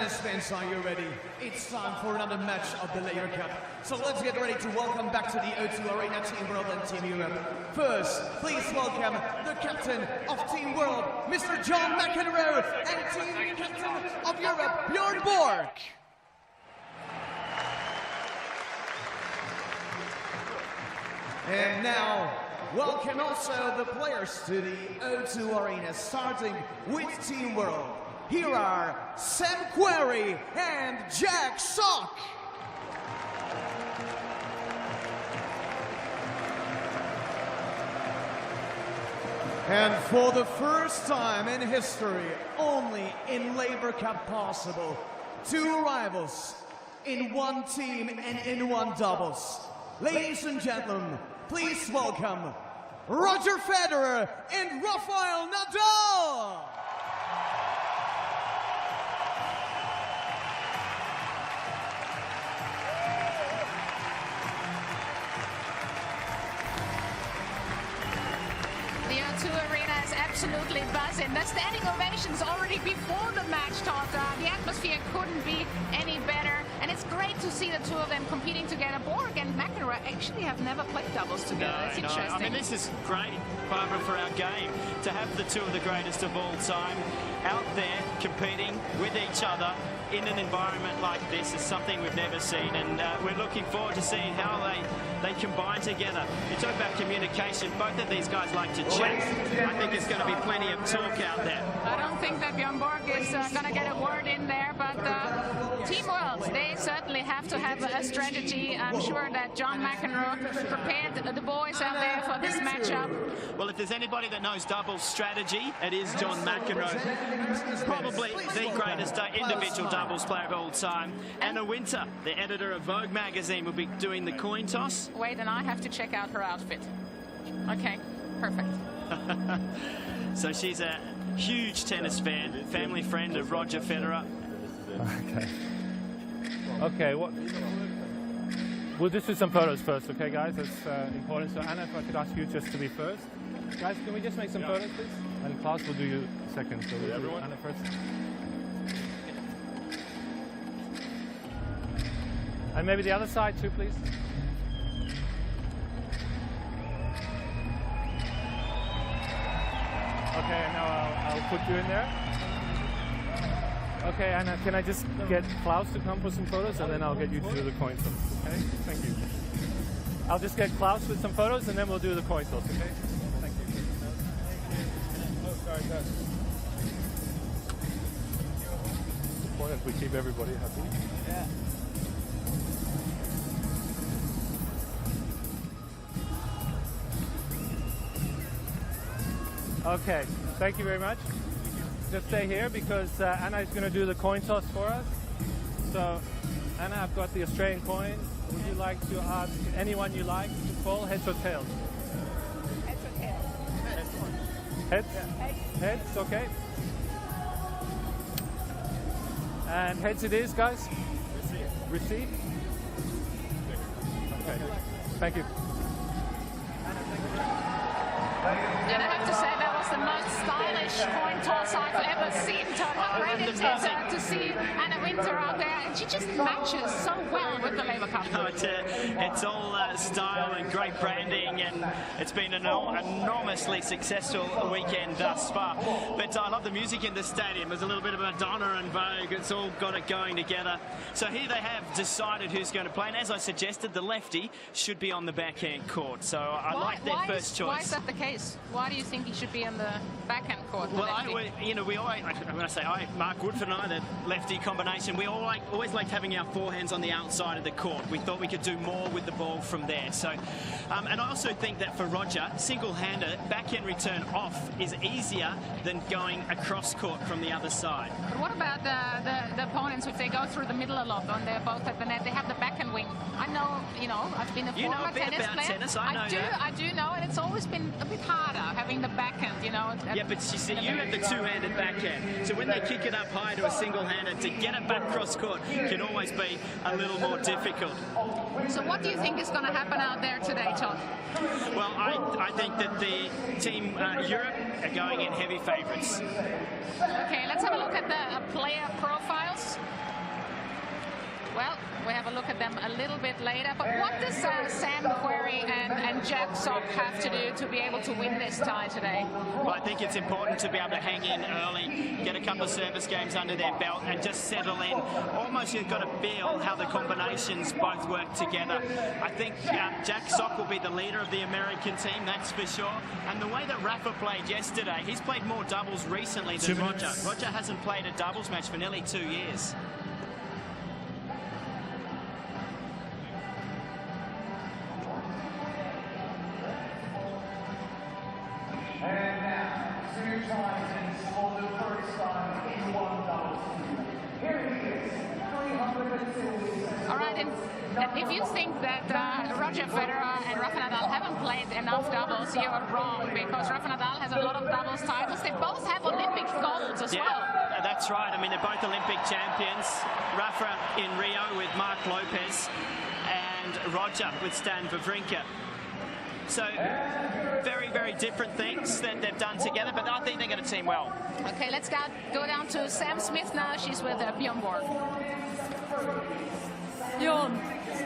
tennis fans, are you ready? It's time for another match of the Laver Cup. So let's get ready to welcome back to the O2 Arena Team World and Team Europe. First, please welcome the captain of Team World, Mr. John McEnroe, and team captain of Europe, Bjorn Borg. And now, welcome also the players to the O2 Arena, starting with Team World. Here are S.Querrey and J.Sock. And for the first time in history, only in Laver Cup possible, two rivals in one team and in one doubles. Ladies and gentlemen, please welcome R.Federer and Rafael Nadal. The O2 Arena is absolutely buzzing. The standing ovations already before the match start. The atmosphere couldn't be any better. And it's great to see the two of them competing together. Borg and McEnroe actually have never played doubles together. It's interesting. I mean, this is great, Barbara, for our game. To have the two of the greatest of all time out there competing with each other in an environment like this is something we've never seen, and we're looking forward to seeing how they combine together. You talk about communication, both of these guys like to chat. I think there's going to be plenty of talk out there. I don't think that Bjorn Borg is going to get a word in there, but Team World, they certainly have to have a strategy. I'm sure that John McEnroe prepared the boys out there for this matchup. Well, if there's anybody that knows doubles strategy, it is John McEnroe. Probably the greatest individual doubles player of all time. Anna Winter, the editor of Vogue magazine, will be doing the coin toss. Wait, and I have to check out her outfit. Okay, perfect. So she's a huge tennis fan, family friend of Roger Federer. Okay. Okay, we'll just do some photos first, okay, guys? That's important. So, Anna, if I could ask you just to be first. Guys, can we just make some photos, please? And Klaus will do you second. So we'll do Anna first. And maybe the other side too, please. Okay, and now I'll put you in there. Okay, Anna, can I just get Klaus to come for some photos, and then I'll get you to do the coin toss, okay? Thank you. I'll just get Klaus with some photos, and then we'll do the coin toss, okay? Thank you. Oh, sorry, guys. Important we keep everybody happy. Yeah. Okay, thank you very much. Just stay here because Anna is going to do the coin toss for us. So, Anna, I've got the Australian coin. Would you like to ask anyone you like to call, heads or tails? Heads or tails? Heads? Heads. Heads, okay. And heads it is, guys? Receive. Okay, thank you. And I have to say that was the most stylish coin toss I've ever seen. How great it is to see Anna Winter out there, and she just matches so well with the Laver Cup. No, it's all style and great branding, and it's been an enormously successful weekend thus far. But I love the music in the stadium. There's a little bit of Madonna and Vogue. It's all got it going together. So here they have decided who's going to play, and as I suggested, the lefty should be on the backhand court. So I like their first choice. Why is that the case? Why do you think he should be on the backhand court? Well, we always, when I say Mark Woodford and I, the lefty combination, we always liked having our forehands on the outside of the court. We thought we could do more with the ball from there. So, and I also think that for Roger, single-hander backhand return off is easier than going across court from the other side. But what about the opponents if they go through the middle a lot when they're both at the net? They have the backhand wing. I know, I've been a former tennis player. Tennis, I know I do know, and it's always been a bit harder having the backhand, you know. Yeah, but you see, you have the two-handed backhand. So when they kick it up high to a single-handed, to get it back cross-court can always be a little more difficult. So what do you think is going to happen out there today, Todd? Well, I think that the team Europe are going in heavy favourites. Okay, let's have a look at the player profiles. Well, we have a look at them a little bit later. But what does S.Querrey and J.Sock have to do to be able to win this tie today? Well, I think it's important to be able to hang in early, get a couple of service games under their belt and just settle in. Almost you've got to feel how the combinations both work together. I think J.Sock will be the leader of the American team, that's for sure. And the way that Rafa played yesterday, he's played more doubles recently than Roger. Roger hasn't played a doubles match for nearly 2 years. And now, two titans for the first time in one doubles. Here he is, 302. All right, and if you think that Roger Federer and Rafa Nadal haven't played enough doubles, you are wrong, because Rafa Nadal has a lot of doubles titles. They both have Olympic golds as well. That's right. I mean, they're both Olympic champions. Rafa in Rio with Mark Lopez and Roger with Stan Wawrinka. So very, very different things that they've done together, but I think they're going to team well. Okay, let's go down to Sam Smith now. She's with Bjorn Borg. Bjorn,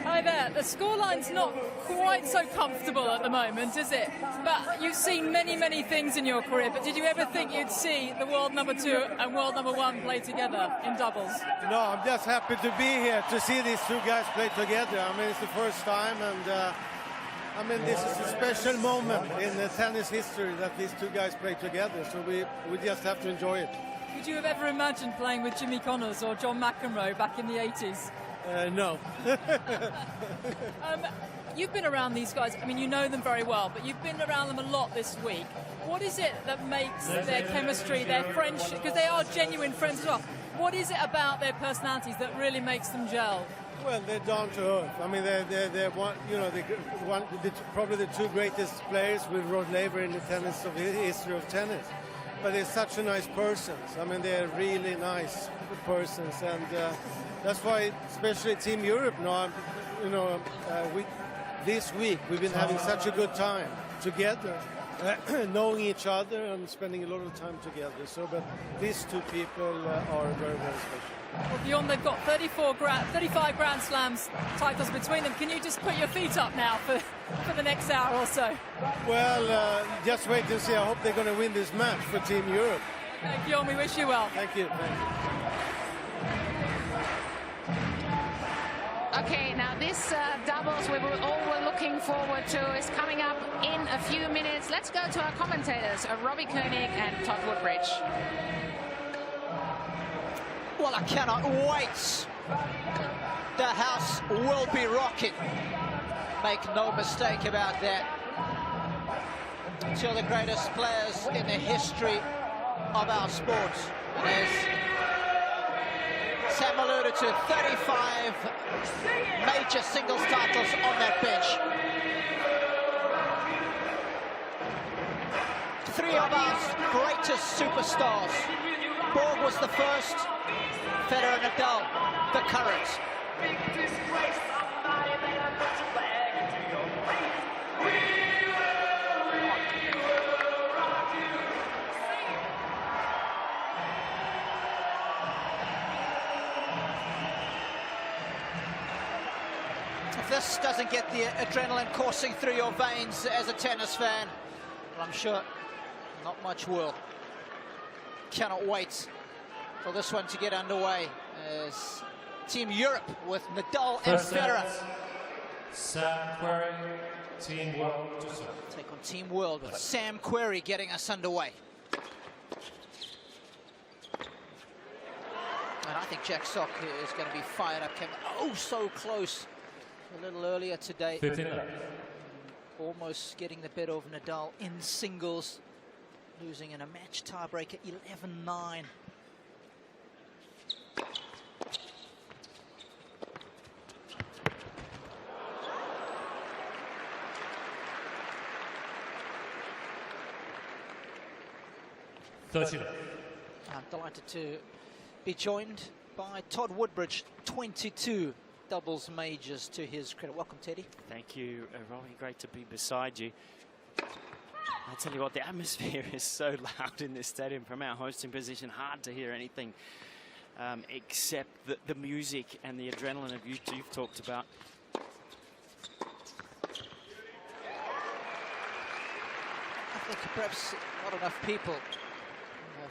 hi there. The scoreline's not quite so comfortable at the moment, is it? But you've seen many, many things in your career, but did you ever think you'd see the world number 2 and world number 1 play together in doubles? No, I'm just happy to be here to see these two guys play together. I mean, it's the first time, and I mean, this is a special moment in the tennis history that these two guys play together, so we just have to enjoy it. Would you have ever imagined playing with Jimmy Connors or John McEnroe back in the 80s? No. You've been around these guys, I mean, you know them very well, but you've been around them a lot this week. What is it that makes their chemistry, their friendship, because they are genuine friends as well, what is it about their personalities that really makes them gel? Well, they're down to earth. I mean, they're one, you know, probably the two greatest players with Rod Laver in the tennis of the history of tennis. But they're such a nice persons. I mean, they're really nice persons, and that's why, especially Team Europe now, you know, this week we've been having such a good time together, knowing each other and spending a lot of time together. So, but these two people are very, very special. Well, Bjorn, they've got 35 Grand Slams titles between them. Can you just put your feet up now for the next hour or so? Well, just wait and see. I hope they're going to win this match for Team Europe. Okay, Bjorn, we wish you well. Thank you. Thank you. Okay, now this doubles we were all looking forward to is coming up in a few minutes. Let's go to our commentators, Robbie Koenig and Todd Woodbridge. Well, I cannot wait. The house will be rocking. Make no mistake about that. Two of the greatest players in the history of our sport. And as Sam alluded to, 35 major singles titles on that bench. Three of our greatest superstars. Borg was the first, Federer and Nadal, the current. If this doesn't get the adrenaline coursing through your veins as a tennis fan, well, I'm sure not much will. Cannot wait for this one to get underway as Team Europe with Nadal and Federer S.Querrey, Team World. take on Team World with S.Querrey getting us underway. And I think J.Sock is going to be fired up. Came oh so close a little earlier today. 15. Almost getting the better of Nadal in singles. Losing in a match tiebreaker, 11-9. 30. I'm delighted to be joined by Todd Woodbridge, 22 doubles majors to his credit. Welcome, Teddy. Thank you, Robbie. Great to be beside you. I tell you what, the atmosphere is so loud in this stadium. From our hosting position, hard to hear anything except the music and the adrenaline of you've talked about. I think perhaps not enough people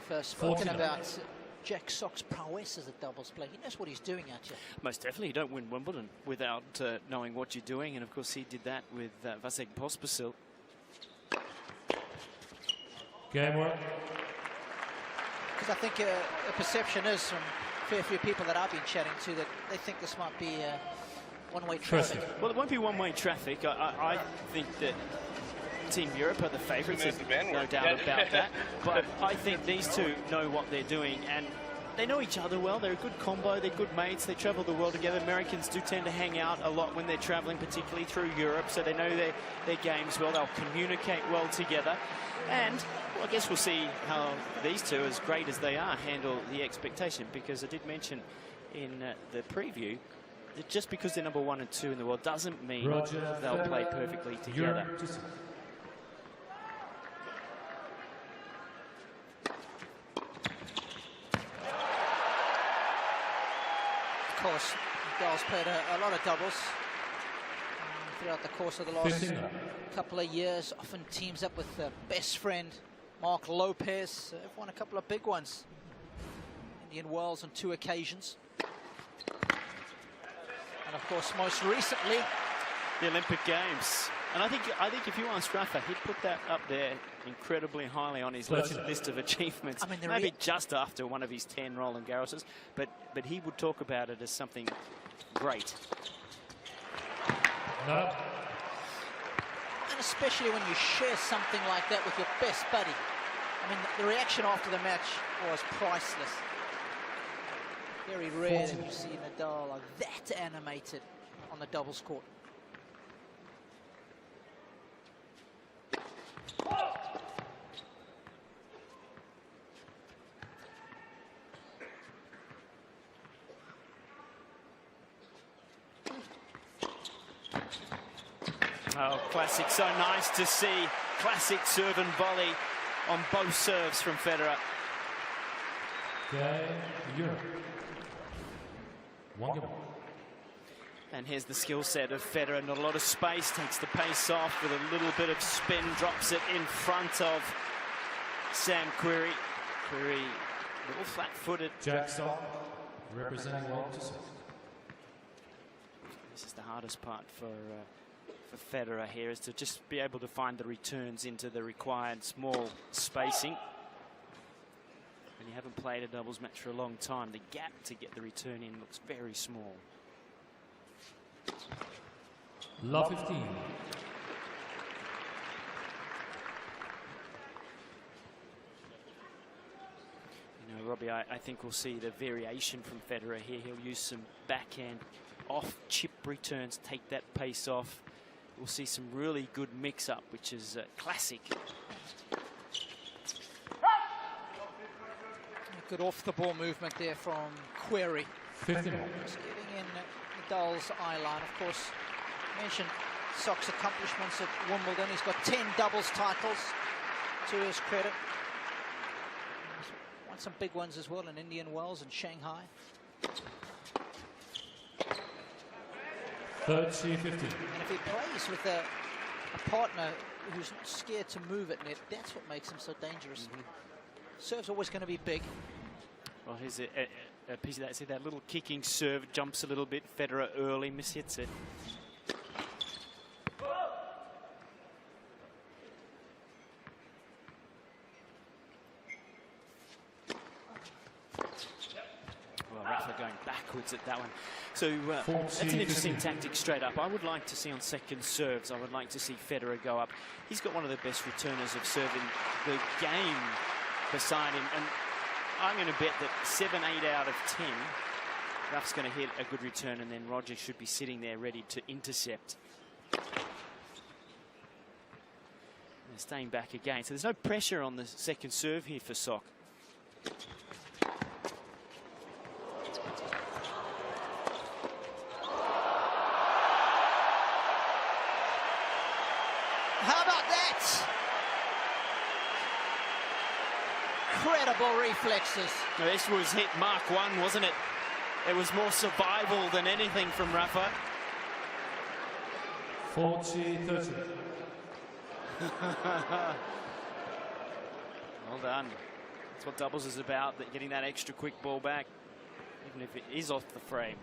have spoken about J.Sock's prowess as a doubles player. He knows what he's doing out here. Most definitely, you don't win Wimbledon without knowing what you're doing, and of course he did that with Vasek Pospisil. Game work. Because I think the perception is from a fair few people that I've been chatting to that they think this might be one-way traffic. Well, it won't be one-way traffic. I think that Team Europe are the favourites, there's no doubt about that. But I think these two know what they're doing, and they know each other well. They're a good combo, they're good mates, they travel the world together. Americans do tend to hang out a lot when they're travelling, particularly through Europe, so they know their games well. They'll communicate well together. And well, I guess we'll see how these two, as great as they are, handle the expectation, because I did mention in the preview that just because they're number 1 and 2 in the world doesn't mean they'll play perfectly together. Of course, Nadal's played a lot of doubles throughout the course of the last couple of years. Often teams up with best friend Mark Lopez. They've won a couple of big ones. Indian Wells on 2 occasions. And of course, most recently, the Olympic Games. And I think if you ask Rafa, he'd put that up there incredibly highly on his list of achievements. I mean, maybe just after one of his 10 Roland Garroses, but he would talk about it as something great. And especially when you share something like that with your best buddy. I mean, the reaction after the match was priceless. Very rare that you see Nadal like that animated on the doubles court. Oh, classic. So nice to see. Classic serve and volley on both serves from Federer. And here's the skill set of Federer. Not a lot of space. Takes the pace off with a little bit of spin. Drops it in front of S.Querrey. Querrey, a little flat-footed. J.Sock representing Walters. This is the hardest part for Federer here, is to just be able to find the returns into the required small spacing. When you haven't played a doubles match for a long time, the gap to get the return in looks very small. Love 15. You know, Robbie, I think we'll see the variation from Federer here. He'll use some backhand off chip returns, take that pace off. We'll see some really good mix-up, which is classic. Good off-the-ball movement there from Querrey. 50 more. Just getting in Nadal's eye line. Of course, mentioned Sock's accomplishments at Wimbledon. He's got 10 doubles titles to his credit. He's won some big ones as well in Indian Wells and Shanghai. 30-50. And if he plays with a partner who's not scared to move at net, that's what makes him so dangerous. Serve's always going to be big. Well, here's a piece of that. See that little kicking serve, jumps a little bit. Federer early mishits it. Well, Rafa going backwards at that one. So that's an interesting tactic straight up. I would like to see on second serves, I would like to see Federer go up. He's got one of the best returners of serve in the game beside him. And I'm going to bet that 7, 8 out of 10, Raf's going to hit a good return, and then Roger should be sitting there ready to intercept. They're staying back again. So there's no pressure on the second serve here for Sock. How about that? Incredible reflexes. Now, this was hit Mark 1, wasn't it? It was more survival than anything from Rafa. 40-30. Well done. That's what doubles is about, that getting that extra quick ball back, even if it is off the frame.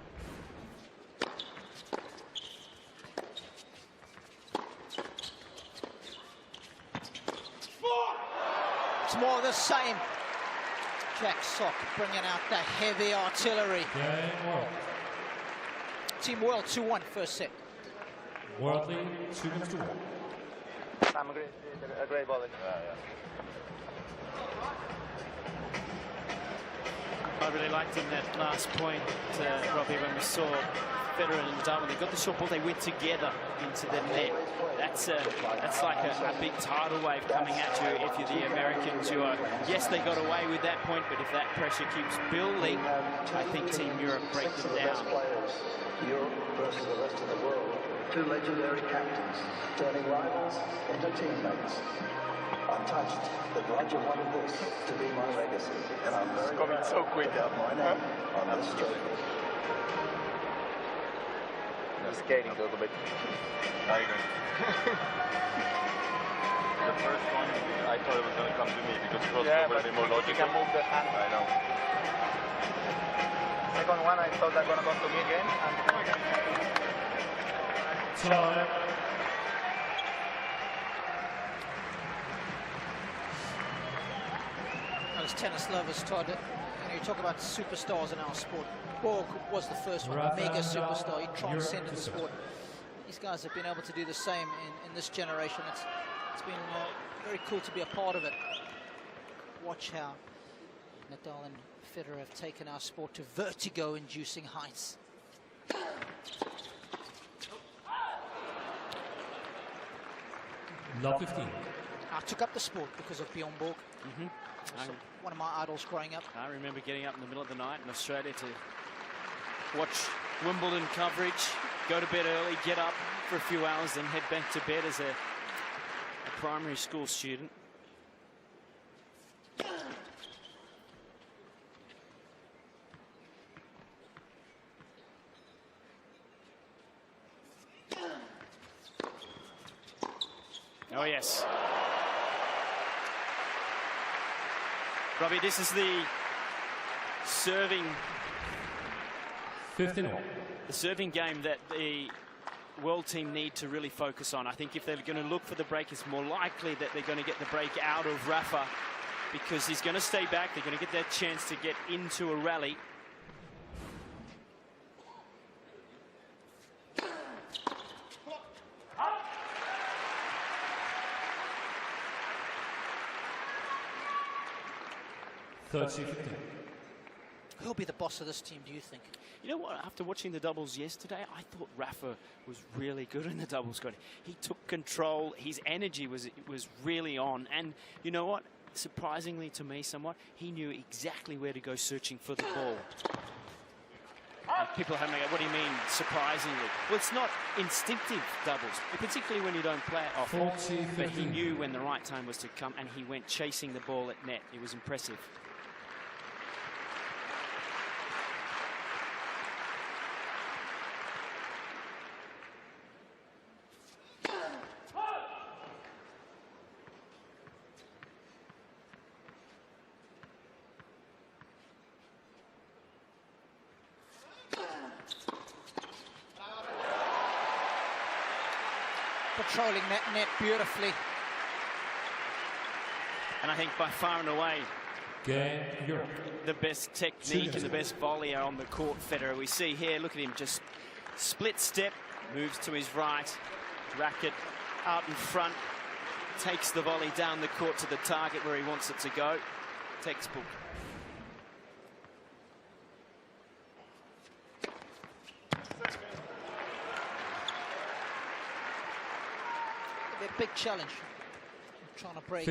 It's more of the same. J.Sock bringing out the heavy artillery. Team World 2-1 first set. Worldly 2-1. A great volley. I really liked in that last point, Robbie, when we saw Federer and Nadal, when they got the short ball, they went together into the net. That's like a big tidal wave coming at you if you're the American duo. Yes, they got away with that point, but if that pressure keeps building, I think Team Europe break them down. Europe versus the rest of the world. Two legendary captains, turning rivals into teammates. Untouched, the Roger wanted this to be my legacy, and I'm very proud so quick out my name on this trophy. Skating a little bit. How are you doing? The first one, I thought it was going to come to me because it was probably more logical. You can move the hand. I know. Second one, I thought that was going to come to me again. Time. As tennis lovers, Todd, you talk about superstars in our sport. Borg was the first one, a mega superstar. He transcended the sport. These guys have been able to do the same in this generation. It's been very cool to be a part of it. Watch how Nadal and Federer have taken our sport to vertigo-inducing heights. Love 15. I took up the sport because of Bjorn Borg. One of my idols growing up. I remember getting up in the middle of the night in Australia to watch Wimbledon coverage, go to bed early, get up for a few hours, then head back to bed as a primary school student. Oh, yes. Robbie, this is the serving 15. the serving game that the world team need to really focus on. I think if they're going to look for the break, it's more likely that they're going to get the break out of Rafa because he's going to stay back. They're going to get that chance to get into a rally. Who'll be the boss of this team, do you think? You know what? After watching the doubles yesterday, I thought Rafa was really good in the doubles squad. He took control. His energy was really on. And you know what? Surprisingly to me somewhat, he knew exactly where to go searching for the ball. People have me go, what do you mean surprisingly? Well, it's not instinctive doubles, particularly when you don't play it often. But he knew when the right time was to come, and he went chasing the ball at net. It was impressive. Controlling that net beautifully. And I think by far and away, Game Europe. the best technique and the best volley on the court, Federer. We see here, look at him, just split step, moves to his right, racket out in front, takes the volley down the court to the target where he wants it to go. Textbook. A big challenge. trying to break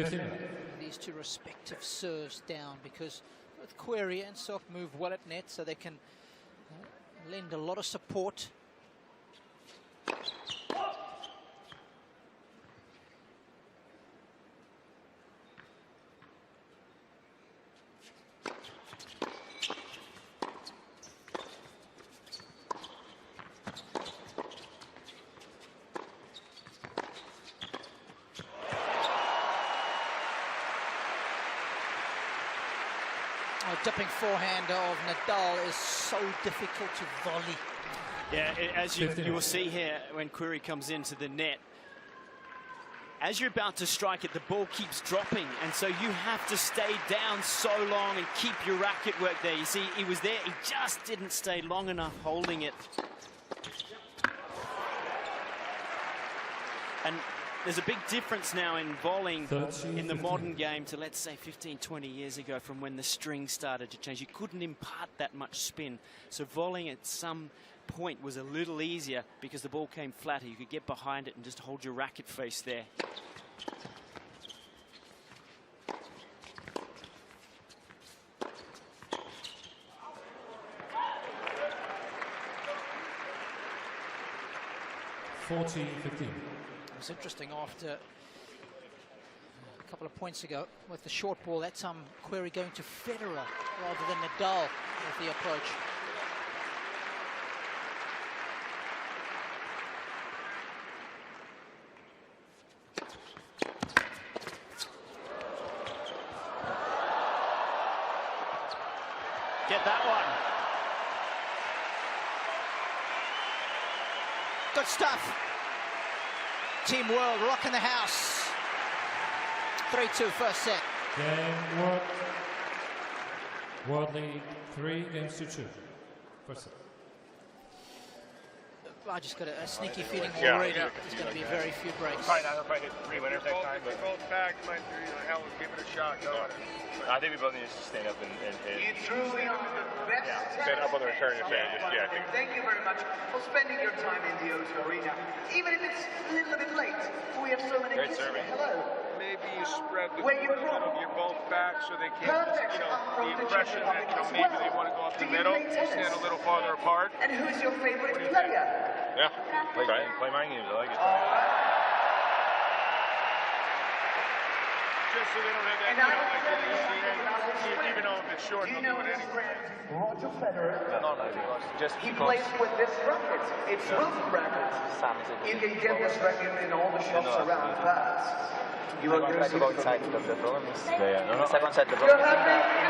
these two respective serves down, because both Querrey and Sock move well at net, so they can lend a lot of support. Dipping forehand of Nadal is so difficult to volley. Yeah, as you will see here, when Querrey comes into the net, as you're about to strike it, the ball keeps dropping, and so you have to stay down so long and keep your racket work there. You see, he was there, he just didn't stay long enough holding it. And there's a big difference now in volleying in the modern game to, let's say, 15, 20 years ago, from when the string started to change. You couldn't impart that much spin. So volleying at some point was a little easier because the ball came flatter. You could get behind it and just hold your racket face there. It was interesting after a couple of points ago with the short ball, that time Querrey going to Federer rather than Nadal with the approach. Get that one. Good stuff. Team World rocking the house. 3-2 first set. Game World League 3 games to 2. First set. I just got a sneaky feeling already there's going to be very few breaks. Probably not if I hit 3 winners next time. But both back, might hell, give it a shot. Go on. I think we both need to stand up and You truly are the best. stand up on the return and Thank you very much for spending your time in the O2 Arena. Even if it's a little bit late, we have so many Great kids. serving. Hello. Maybe you spread the Where you foot a little, from? you're both back so they can't, Perfect. the impression that, maybe they want to go up the middle, stand a little farther apart. And who's your favorite player? Yeah, play mind games, I like it. Just so they don't have that, even though if it's short, they'll do it anyway. R.Federer. No, just He plays with this racket. It's Wilson racket. You can get this racket in all the shops around Paris. You will go to go inside the problem is the second set. The You're problem is happy?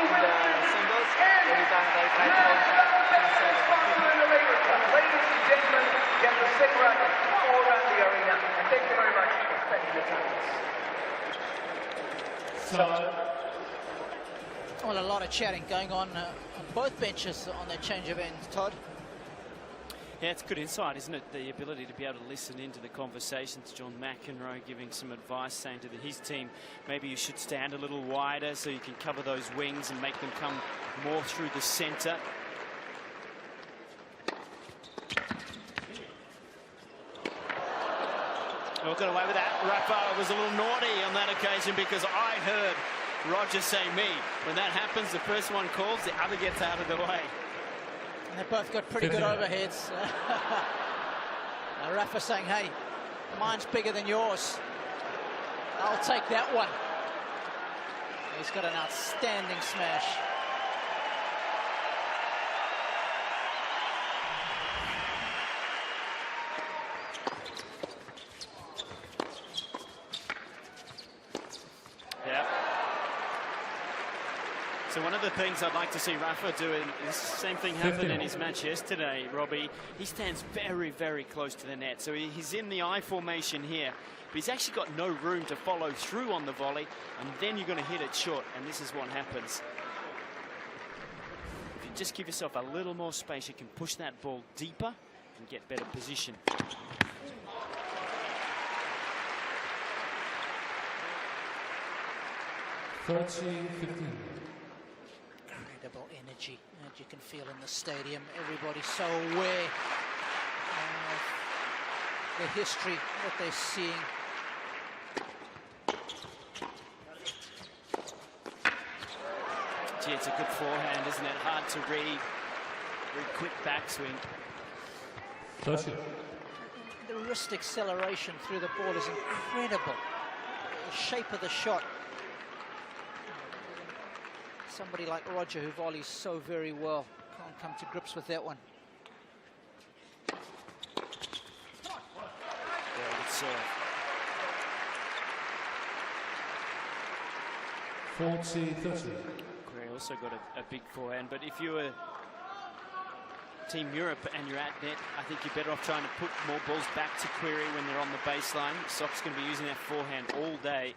in the singles. Every time they try to go inside, Ladies and gentlemen, get the same racket all around the arena. And thank you very much for spending your time. Well, a lot of chatting going on both benches on their change of ends, Todd. Yeah, it's good insight, isn't it? The ability to be able to listen into the conversations. John McEnroe giving some advice, saying to his team, maybe you should stand a little wider so you can cover those wings and make them come more through the center. Oh, got away with that. Rafa was a little naughty on that occasion because I heard Roger say me. When that happens, the first one calls, the other gets out of the way. And they both got pretty good overheads. Rafa saying, hey, mine's bigger than yours. I'll take that one. He's got an outstanding smash. So one of the things I'd like to see Rafa doing is the same thing happened in his match yesterday, Robbie. He stands very, very close to the net. So he's in the I formation here, but he's actually got no room to follow through on the volley, and then you're going to hit it short, and this is what happens. If you just give yourself a little more space, you can push that ball deeper and get better position. Incredible energy that you can feel in the stadium. Everybody's so aware of the history that they're seeing. Gee, it's a good forehand, isn't it? Hard to read. Very quick backswing. The wrist acceleration through the ball is incredible. The shape of the shot. Somebody like Roger, who volleys so very well, can't come to grips with that one. Very good serve. 40-30. Querrey also got a big forehand, but if you were Team Europe and you're at net, I think you're better off trying to put more balls back to Querrey when they're on the baseline. Sock's going to be using that forehand all day.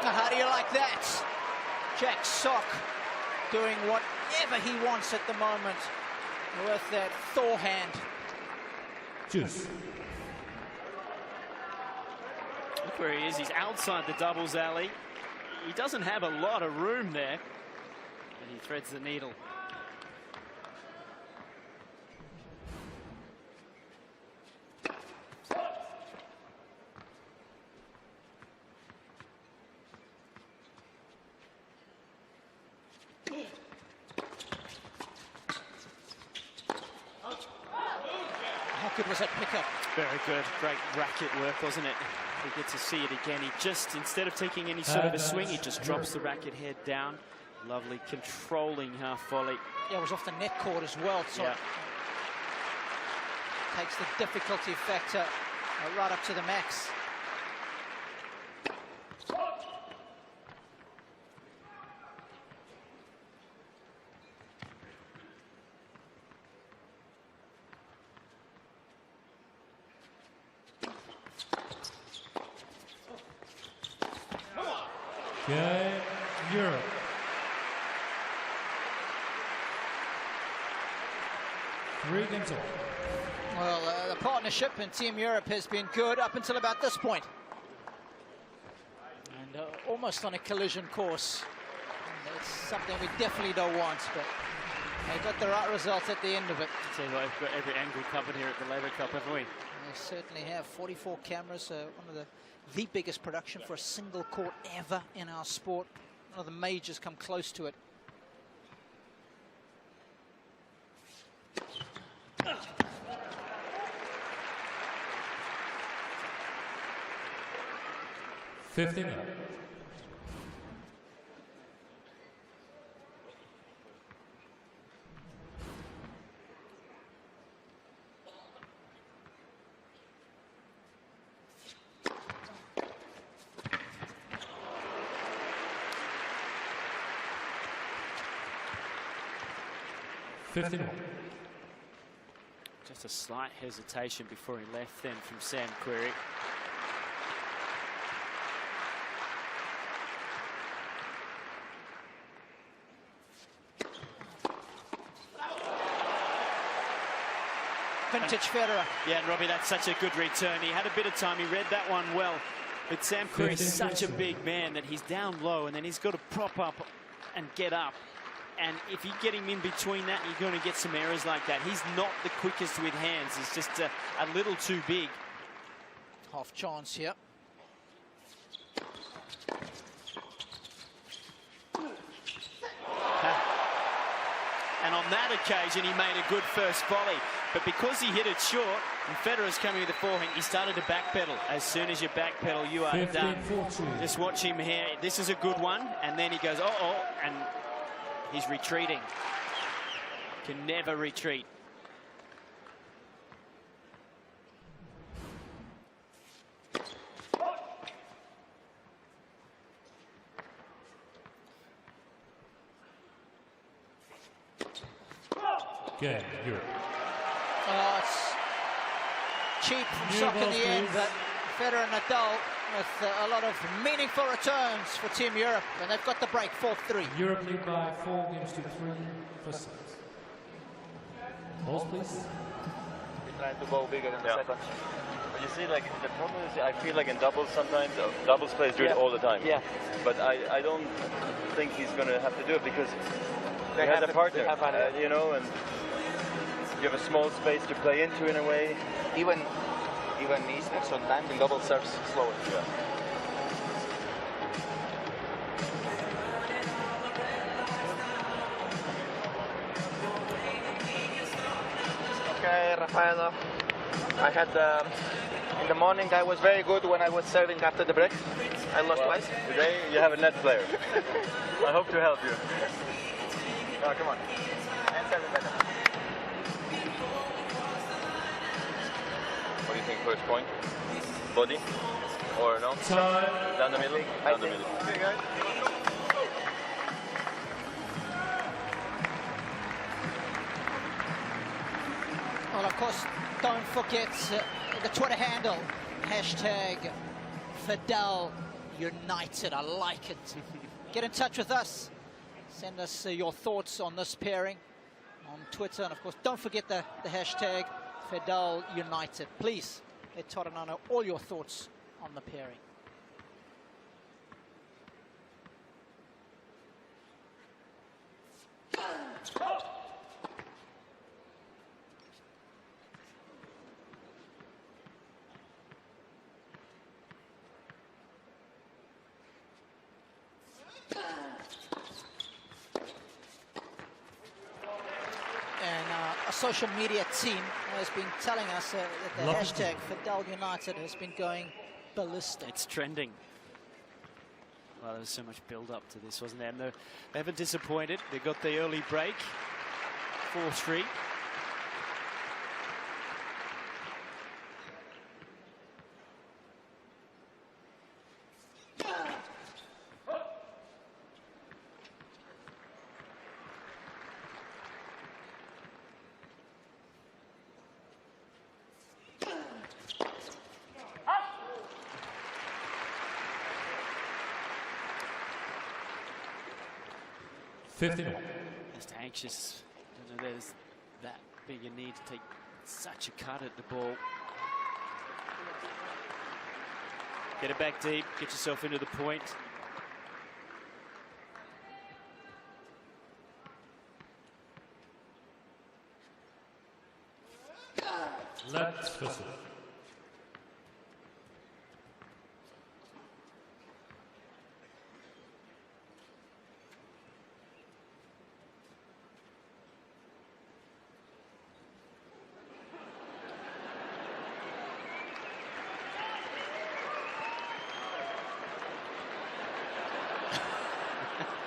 Now, how do you like that? J.Sock doing whatever he wants at the moment with that forehand. Juice. Look where he is. He's outside the doubles alley. He doesn't have a lot of room there. And he threads the needle. How good was that pickup? Very good. Great racket work, wasn't it? We get to see it again. He just, instead of taking any sort of a swing, he just drops the racket head down. Lovely controlling half volley. Yeah, it was off the net court as well, so Yeah. it takes the difficulty factor right up to the max. Game Europe. Three games all. Well, the partnership in Team Europe has been good up until about this point. And almost on a collision course. And it's something we definitely don't want, but they got the right result at the end of it. So we've got every angle covered here at the Laver Cup, haven't we? They certainly have. 44 cameras, one of the biggest production for a single court ever in our sport. None of the majors come close to it. $50. Just a slight hesitation before he left then from S.Querrey. Vintage Federer. Yeah, and Robbie, that's such a good return. He had a bit of time. He read that one well. But S.Querrey's such a big man that he's down low and then he's got to prop up and get up. And if you get him in between that, you're going to get some errors like that. He's not the quickest with hands. He's just a little too big. Half chance here. And on that occasion, he made a good first volley. But because he hit it short, and Federer's coming with the forehand, he started to backpedal. As soon as you backpedal, you are done. Just watch him here. This is a good one. And then he goes, uh-oh, and he's retreating. Can never retreat. Game Europe. Oh, it's cheap from Sock in the end, but Federer and Nadal with a lot of meaningful returns for Team Europe, and they've got the break, 4-3. Europe lead by 4-3 for sets. Balls, please. We try to go bigger than the second. But you see, like, the problem is, I feel like in doubles sometimes, doubles players do it all the time. Yeah. But I don't think he's going to have to do it because They he has have a partner, you know, and you have a small space to play into in a way. Even Eastman sometimes in double serves slower. Yeah. Okay, Rafaela. I had in the morning I was very good when I was serving after the break. I lost twice. Today you have a net player. I hope to help you. Oh, come on. And serving better. What do you think first point? Body? Or no? Down the middle? Down the middle. Okay, guys. Well, of course, don't forget the Twitter handle, #Fedel United. I like it. Get in touch with us. Send us your thoughts on this pairing on Twitter. And, of course, don't forget the hashtag Fedel United. Please let Tottenham know all your thoughts on the pairing. A social media team has been telling us that the hashtag Fedel United has been going ballistic. It's trending. Well, there was so much build-up to this, wasn't there? And they haven't disappointed. They got the early break, 4-3. Just anxious. I don't know there's that big a need to take such a cut at the ball. Get it back deep, get yourself into the point. Let's whistle.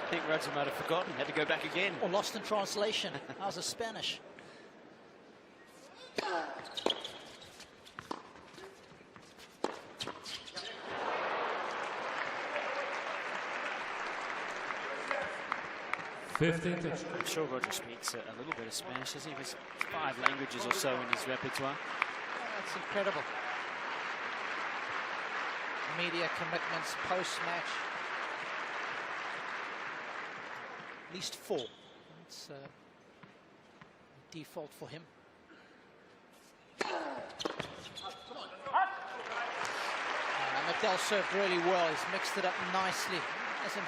I think Roger might have forgotten, had to go back again. Or lost in translation. How's the Spanish? I'm sure Roger speaks a little bit of Spanish, doesn't he? There's 5 languages or so in his repertoire. That's incredible. Media commitments post-match. At least 4. That's default for him. Nadal served really well. He's mixed it up nicely. Hasn't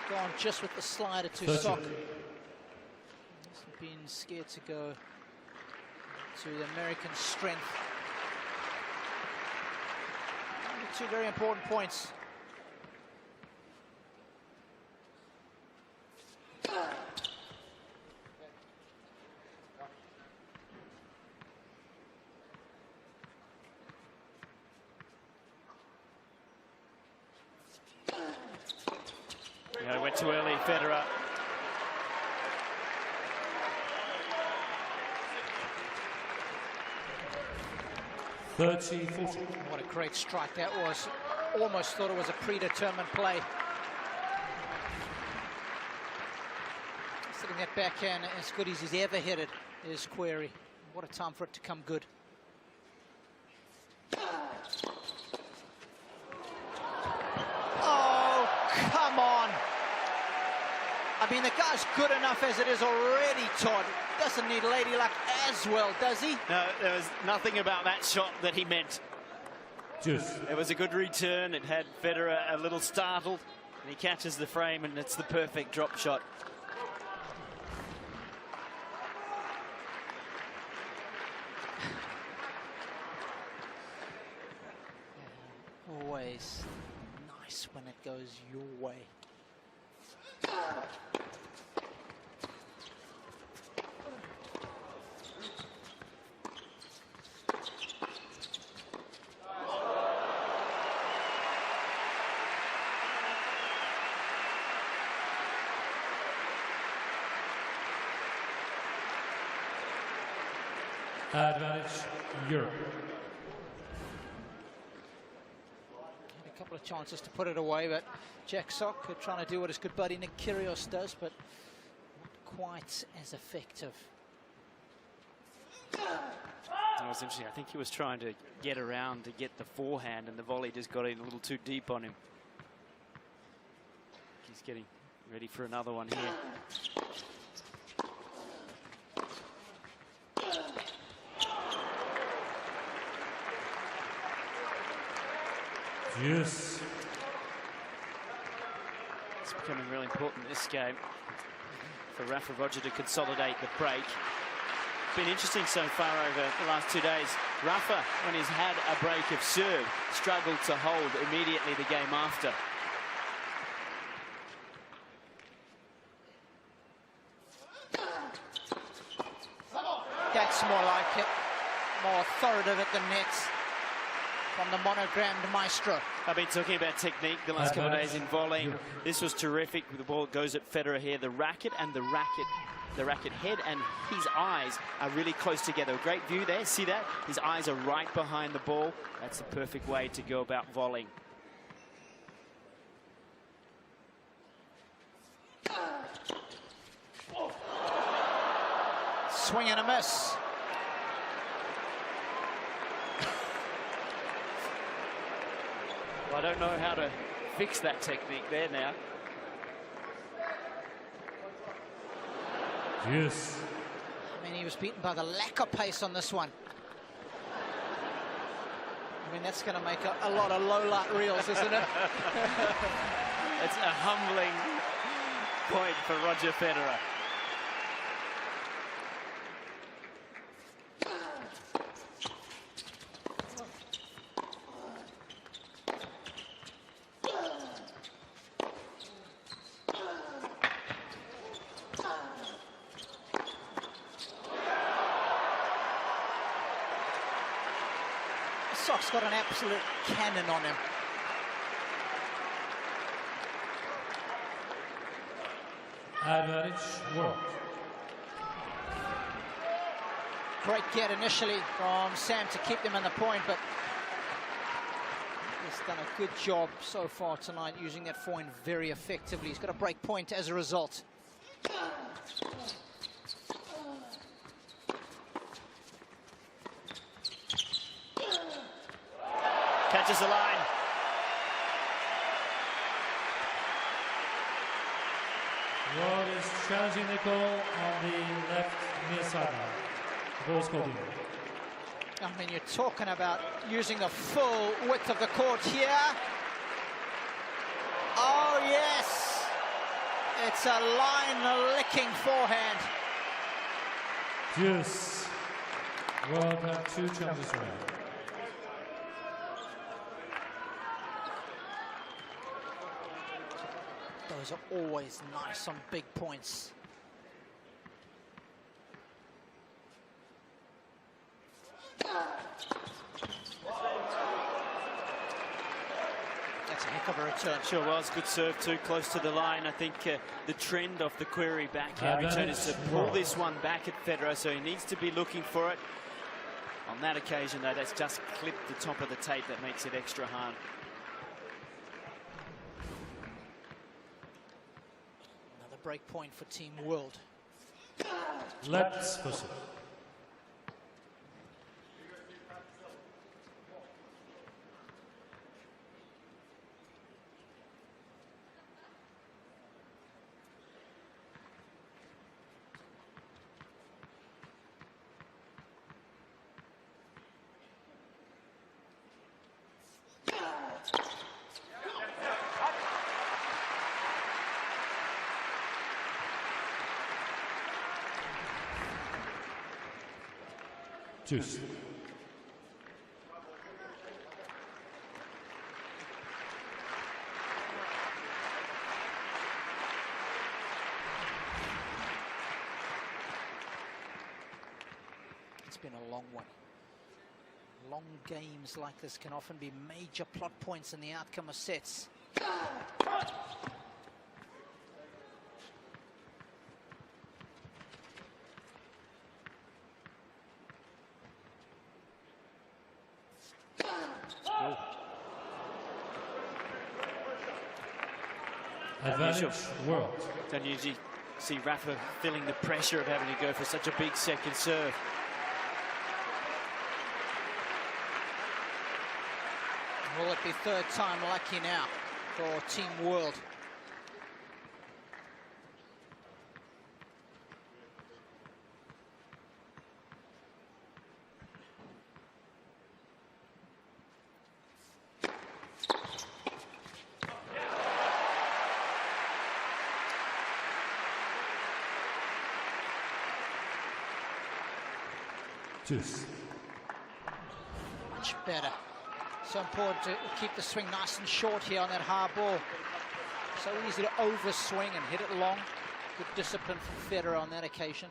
gone just with the slider to J.Sock. Hasn't been scared to go to the American strength. 2 very important points. Yeah, went too early, Federer. What a great strike that was. Almost thought it was a predetermined play. Sitting that backhand as good as he's ever hit it is S.Querrey. What a time for it to come good. Oh, come on. I mean, the guy's good enough as it is already, Todd. Doesn't need Lady Luck as well, does he? No, there was nothing about that shot that he meant. Juice. It was a good return. It had Federer a little startled, and he catches the frame, and it's the perfect drop shot. Always nice when it goes your way. Advantage, Europe. A couple of chances to put it away, but J.Sock trying to do what his good buddy Nick Kyrgios does, but not quite as effective. That was interesting. I think he was trying to get around to get the forehand, and the volley just got in a little too deep on him. He's getting ready for another one here. Yes. It's becoming really important this game for Rafa Roger to consolidate the break. Been interesting so far over the last 2 days. Rafa, when he's had a break of serve, struggled to hold immediately the game after. That's more like it. More authoritative at the net from the monogrammed maestro. I've been talking about technique the last couple of days in volleying. This was terrific. The ball goes at Federer here. The racket head and his eyes are really close together. Great view there. See that? His eyes are right behind the ball. That's the perfect way to go about volleying. Swing and a miss. I don't know how to fix that technique there now. Yes. I mean, he was beaten by the lack of pace on this one. I mean, that's going to make a lot of low light reels, isn't it? It's a humbling point for Roger Federer. Sock's got an absolute cannon on him. Advantage, world. Great get initially from Sam to keep them in the point, but he's done a good job so far tonight using that forehand very effectively. He's got a break point as a result. Catches the line. World is challenging Nicole on the left near sideline. Ball's called in. I mean, you're talking about using the full width of the court here. Oh, yes. It's a line-licking forehand. Juice. World had 2 challenges around. Those are always nice on big points. That's a heck of a return. Sure was. Good serve too, close to the line. I think the trend of the query backhand return is to pull this one back at Federer, so he needs to be looking for it. On that occasion, though, that's just clipped the top of the tape. That makes it extra hard. Another break point for Team World. Let's push it. Tschüss. It's been a long one. Long games like this can often be major plot points in the outcome of sets. Advantage world. Don't usually see Rafa feeling the pressure of having to go for such a big second serve. Will it be third time lucky now for Team World? Tschüss. Much better. So important to keep the swing nice and short here on that hard ball. So easy to overswing and hit it long. Good discipline from Federer on that occasion.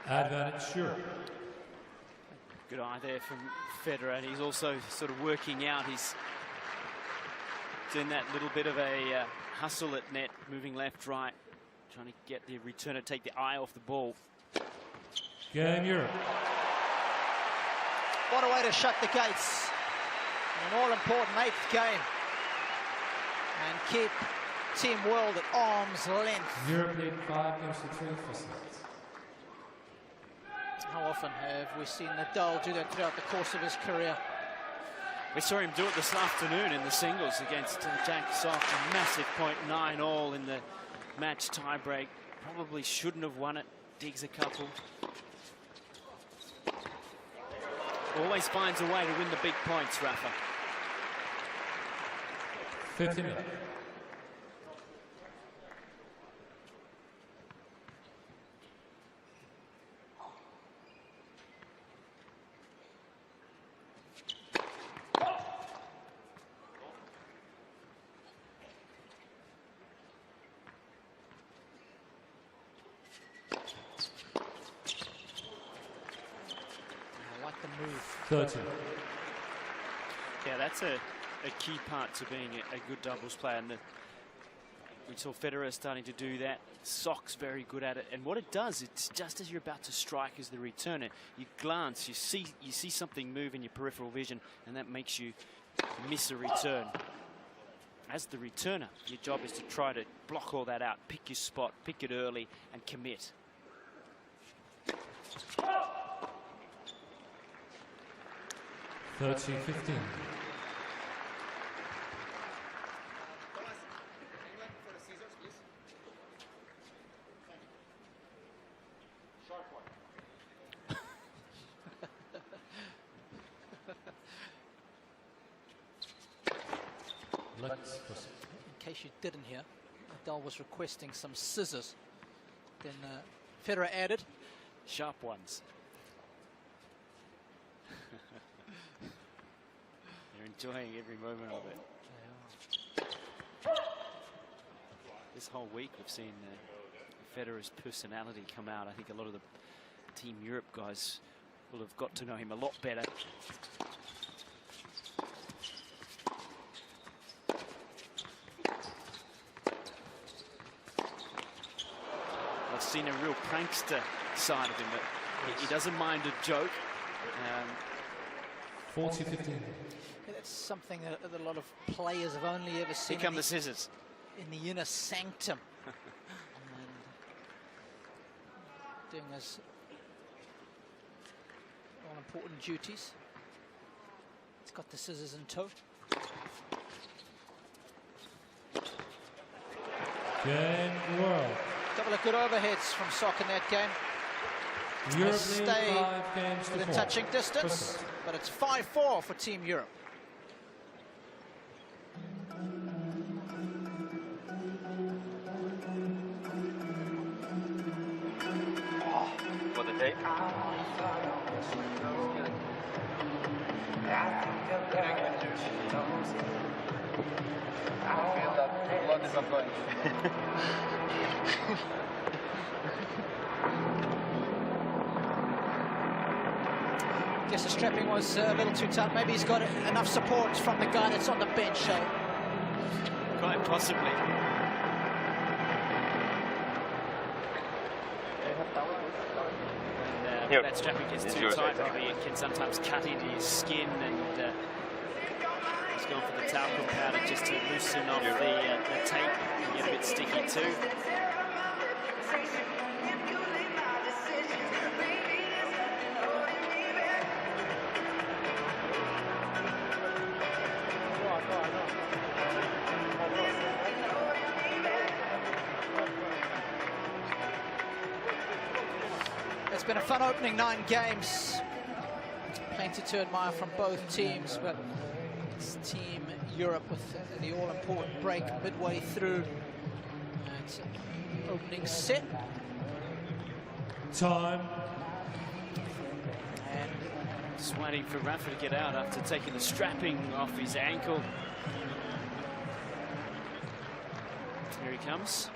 Advantage sure. Good eye there from Federer, and he's also sort of working out. He's doing that little bit of a hustle at net, moving left, right, trying to get the returner, take the eye off the ball. Game Europe. What a way to shut the gates. An all-important 8th game. And keep Team World at arm's length. Europe lead 5 games to 3 for sets. How often have we seen Nadal do that throughout the course of his career? We saw him do it this afternoon in the singles against J.Sock. A massive .9 all in the match tiebreak. Probably shouldn't have won it. Digs a couple. Always finds a way to win the big points, Rafa. 50 minutes. The move. 30. Yeah, that's a key part to being a good doubles player. And we saw Federer starting to do that. Sock's very good at it. And what it does, it's just as you're about to strike as the returner, you glance, you see something move in your peripheral vision, and that makes you miss a return. As the returner, your job is to try to block all that out, pick your spot, pick it early, and commit. Thirty 15. Let's proceed. In case you didn't hear, Nadal was requesting some scissors. Then Federer added, sharp ones. They're enjoying every moment of it. This whole week we've seen Federer's personality come out. I think a lot of the Team Europe guys will have got to know him a lot better. I've seen a real prankster side of him, but he doesn't mind a joke. 40-15. That's something that a lot of players have only ever seen. Here come the scissors. In the inner sanctum. And doing his all-important duties. He's got the scissors in tow. Game world. Couple of good overheads from Sock in that game. Europe stay 5 games to within 4. touching distance, but it's 5-4 for Team Europe. I feel that blood is not going. Guess the strapping was a little too tough. Maybe he's got enough support from the guy that's on the bench. Quite possibly. When that strapping gets too tight, Robbie, it can sometimes cut into your skin, and he's gone for the talcum powder just to loosen off the tape and get a bit sticky too. It's been a fun opening 9 games. Plenty to admire from both teams, but it's Team Europe with the all-important break midway through. It's opening set. Time. And just waiting for Rafa to get out after taking the strapping off his ankle. Here he comes.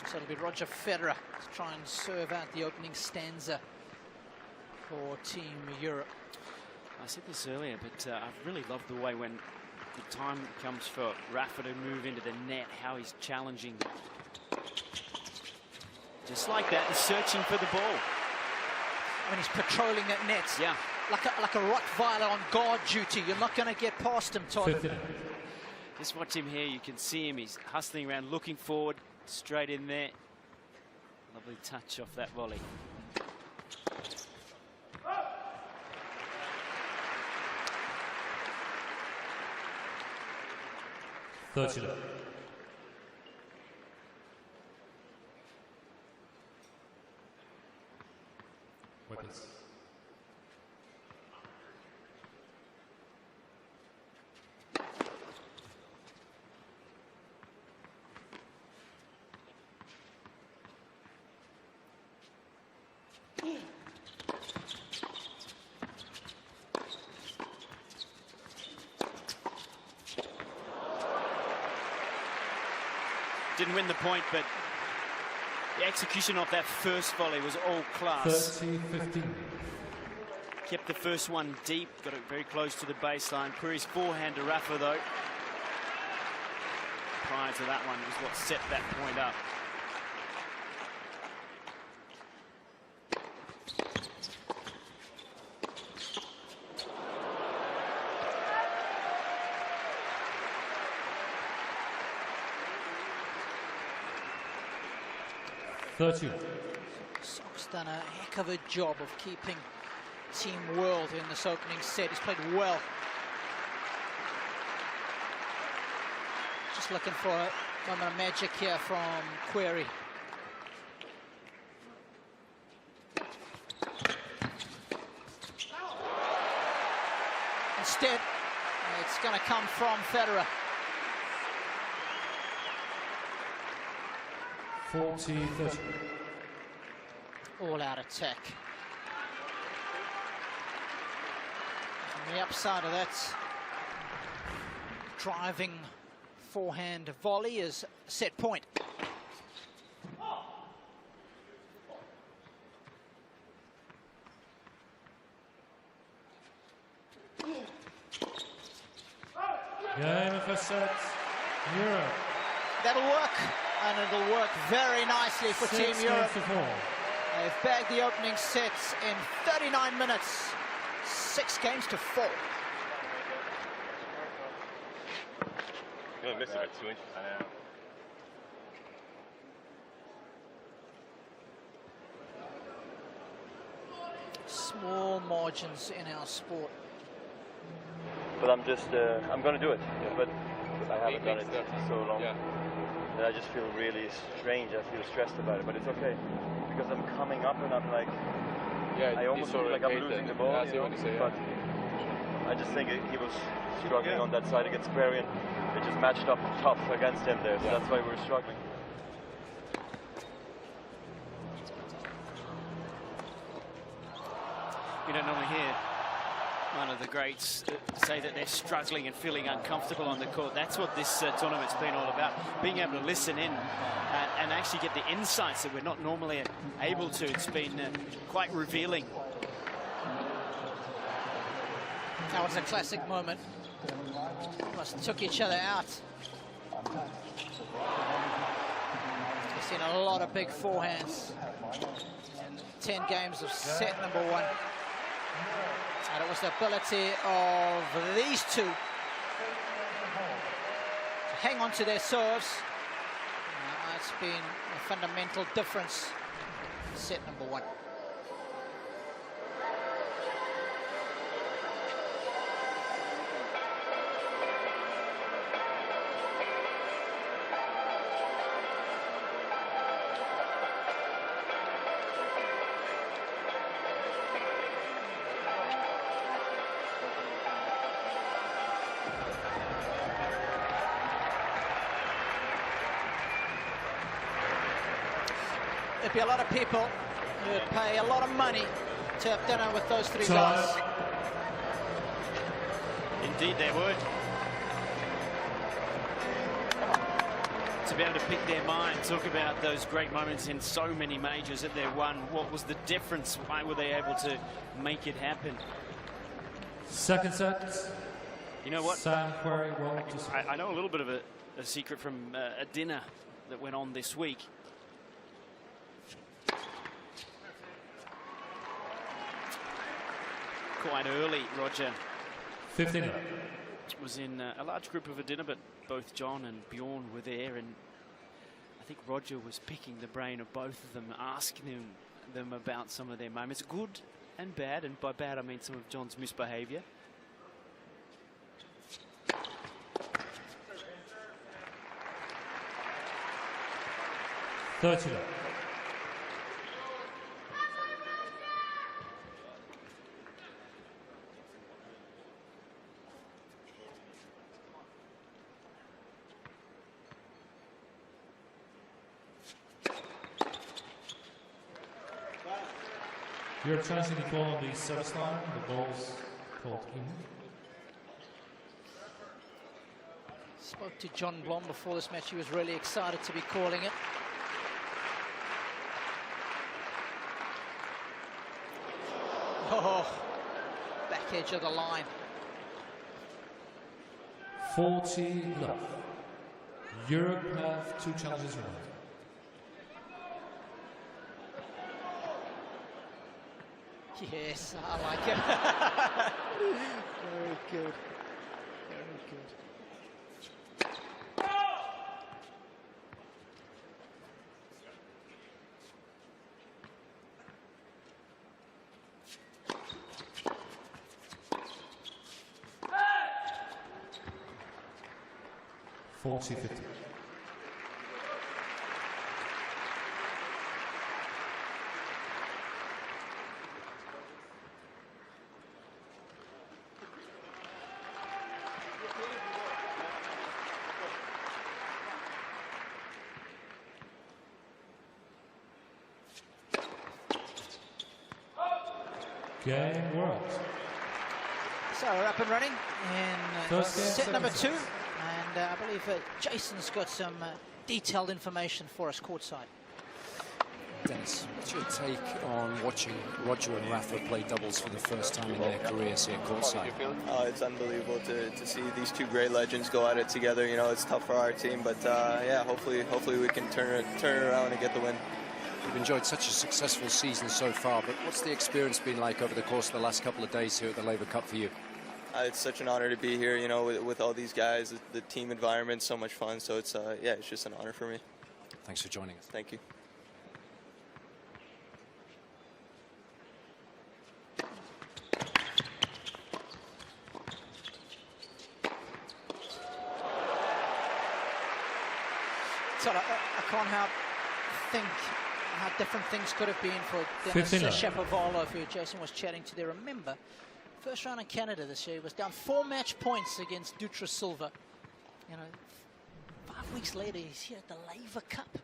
So it'll be Roger Federer to try and serve out the opening stanza for Team Europe. I said this earlier, but I've really loved the way when the time comes for Rafa to move into the net, how he's challenging. Just like that, he's searching for the ball. I mean, he's patrolling that net. Yeah. Like a Rottweiler on guard duty. You're not going to get past him, Todd. Just watch him here. You can see him. He's hustling around, looking forward, straight in there. Lovely touch off that volley. Weapons. Didn't win the point, but the execution of that first volley was all class. 30-15. Kept the first one deep, got it very close to the baseline. Curry's forehand to Rafa, though, prior to that one, was what set that point up. Sock's done a heck of a job of keeping Team World in this opening set. He's played well. Just looking for a moment of magic here from S.Querrey. Instead, it's going to come from Federer. 40-30. All-out attack. On the upside of that driving forehand volley is set point. Game of a set. Europe. That'll work, and it'll work very nicely for Team Europe. They've bagged the opening sets in 39 minutes. 6 games to 4. You only missed it by 2 inches. I know. Small margins in our sport. But I'm just, I'm going to do it. Yeah, but I haven't done it for so long. Yeah. And I just feel really strange. I feel stressed about it, but it's okay. Because I'm coming up and I'm like, I almost feel like I'm losing the ball. But I just think he was struggling on that side against S.Querrey, and it just matched up tough against him there. So that's why we're struggling. don't normally hear one of the greats say that they're struggling and feeling uncomfortable on the court. That's what this tournament's been all about, being able to listen in and actually get the insights that we're not normally able to. It's been quite revealing. That was a classic moment. Almost took each other out. We've seen a lot of big forehands in 10 games of set number 1. And it was the ability of these two to hang on to their serves. It's been a fundamental difference in set number 1. There'd be a lot of people who would pay a lot of money to have dinner with those three guys. Indeed they would. To be able to pick their mind, talk about those great moments in so many majors that they won. What was the difference? Why were they able to make it happen? Second set. You know what? S.Querrey, I know a little bit of a secret from a dinner that went on this week. Quite early, Roger. 15. Was in a large group of a dinner, but both John and Bjorn were there, and I think Roger was picking the brain of both of them, asking them about some of their moments, good and bad, and by bad I mean some of John's misbehaviour. You're challenging the ball on the service line. The ball's called in. Spoke to John Blom before this match. He was really excited to be calling it. Oh, back edge of the line. 40 love. Europe have 2 challenges remaining. Yes, I like it. Very good. Very good. .40-50. Game worked. So we're up and running in set number 2. And I believe Jason's got some detailed information for us courtside. Dennis, what's your take on watching Roger and Rafa play doubles for the first time in their careers here courtside? It's unbelievable to see these two great legends go at it together. You know, it's tough for our team, but yeah, hopefully we can turn it around and get the win. You've enjoyed such a successful season so far, but what's the experience been like over the course of the last couple of days here at the Laver Cup for you? It's such an honor to be here, you know, with all these guys. The team environment's so much fun, so it's yeah, it's just an honor for me. Thanks for joining us. Thank you. So I can't help think how different things could have been for Denis Shapovalov, who Jason was chatting to there. Remember, first round in Canada this year, he was down 4 match points against Dutra Silva. You know, 5 weeks later, he's here at the Laver Cup.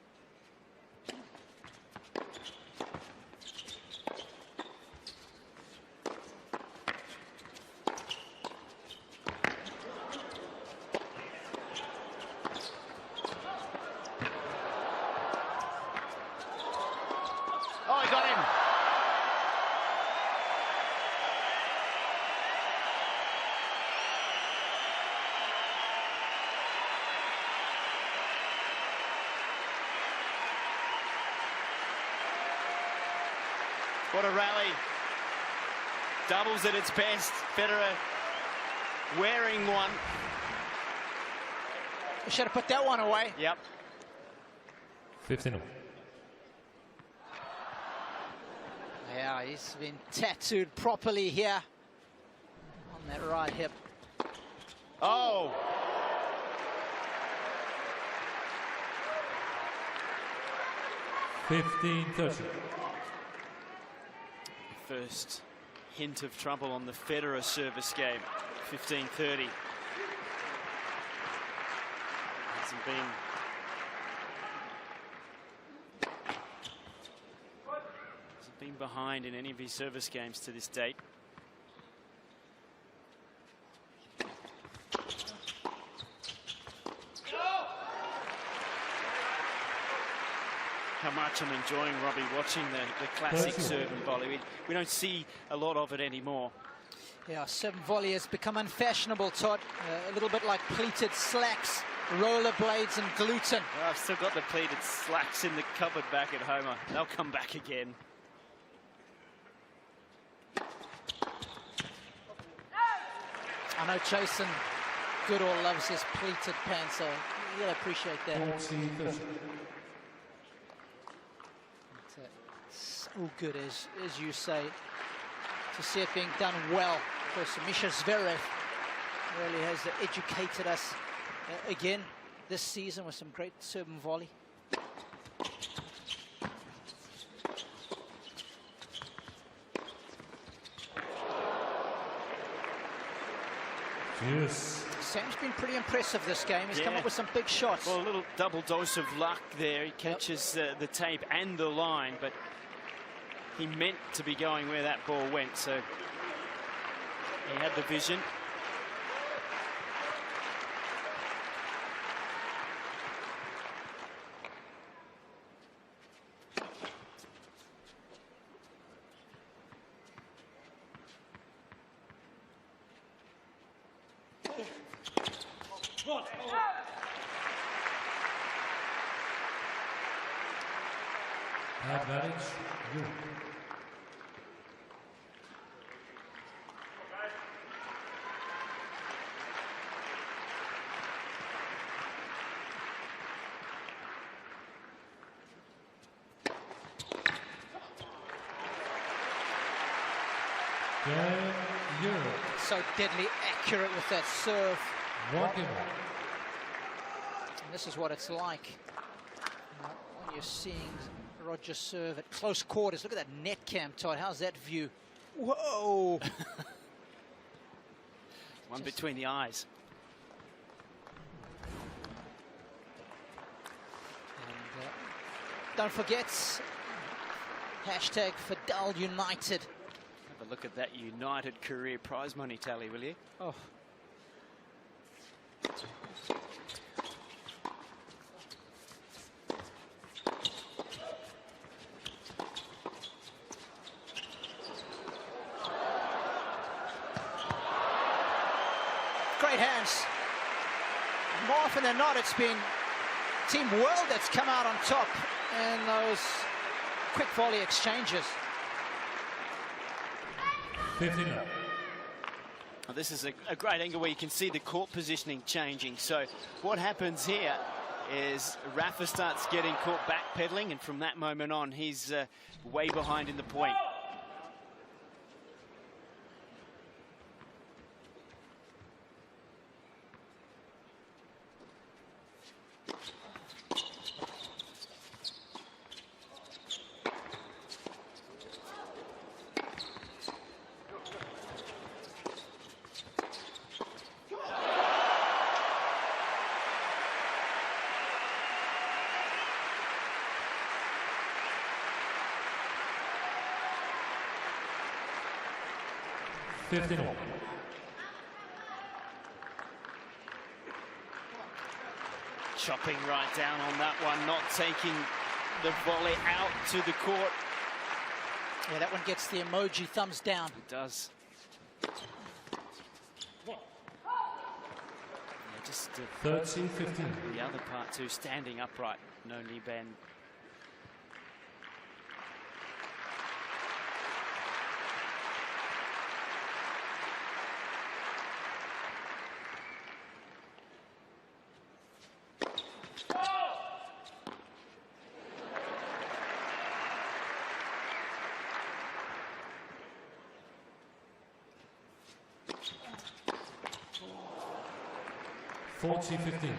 What a rally. Doubles at its best. Federer wearing one. You should have put that one away. Yep. 15. Yeah, he's been tattooed properly here on that right hip. Oh! First hint of trouble on the Federer service game. 15-30. Hasn't been behind in any of his service games to this date. How much I'm enjoying, Robbie, watching the classic serve and volley. We don't see a lot of it anymore. Yeah, serve and volley has become unfashionable, Todd. A little bit like pleated slacks, rollerblades and gluten. Well, I've still got the pleated slacks in the cupboard back at home. They'll come back again. I know Jason Goodall loves his pleated pants, so you'll appreciate that. So good, as you say, to see it being done well. Of course, Misha Zverev really has educated us again this season with some great serve and volley. Yes. Sam's been pretty impressive this game. He's come up with some big shots. Well, a little double dose of luck there. He catches the tape and the line, but he meant to be going where that ball went, so he had the vision. Advantage, you. So deadly accurate with that serve. And this is what it's like when you're seeing Roger serve at close quarters. Look at that net cam, Todd. How's that view? Whoa! One between the eyes. And, don't forget, hashtag Fidel United. Have a look at that United career prize money tally, will you? Oh. Great hands. More often than not, it's been Team World that's come out on top in those quick volley exchanges. 15. Well, this is a great angle where you can see the court positioning changing. So what happens here is Rafa starts getting caught backpedaling, and from that moment on, he's way behind in the point. Chopping right down on that one, not taking the volley out to the court. Yeah, that one gets the emoji thumbs down. It does. Yeah, just 13-15. The other part too, standing upright, no knee bend. 40-15.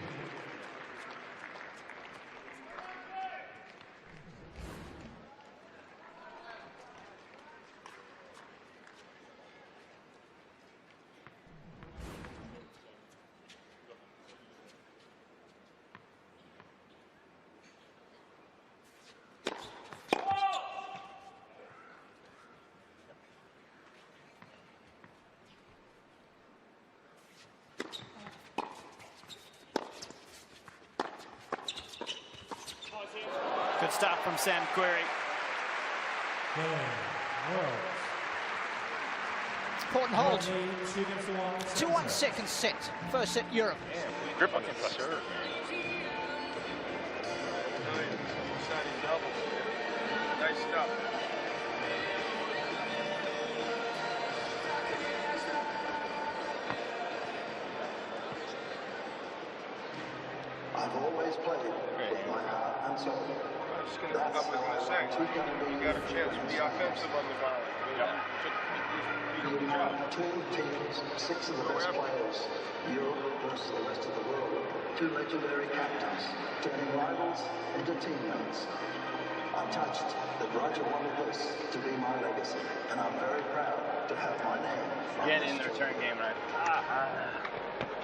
Good start from S.Querrey. It's important hold. 2-1 second set. First set, Europe. Grip on the serve. Nice stuff. I've always played with my heart and soul. I'm just going to hook up with what I say. You got a chance to be offensive on the ball. Two teams, 6 of the best players, Europe versus the rest of the world. 2 legendary captains, turning rivals into teammates. I'm touched that Roger wanted this to be my legacy, and I'm very proud to have my name. Get in the return game, right?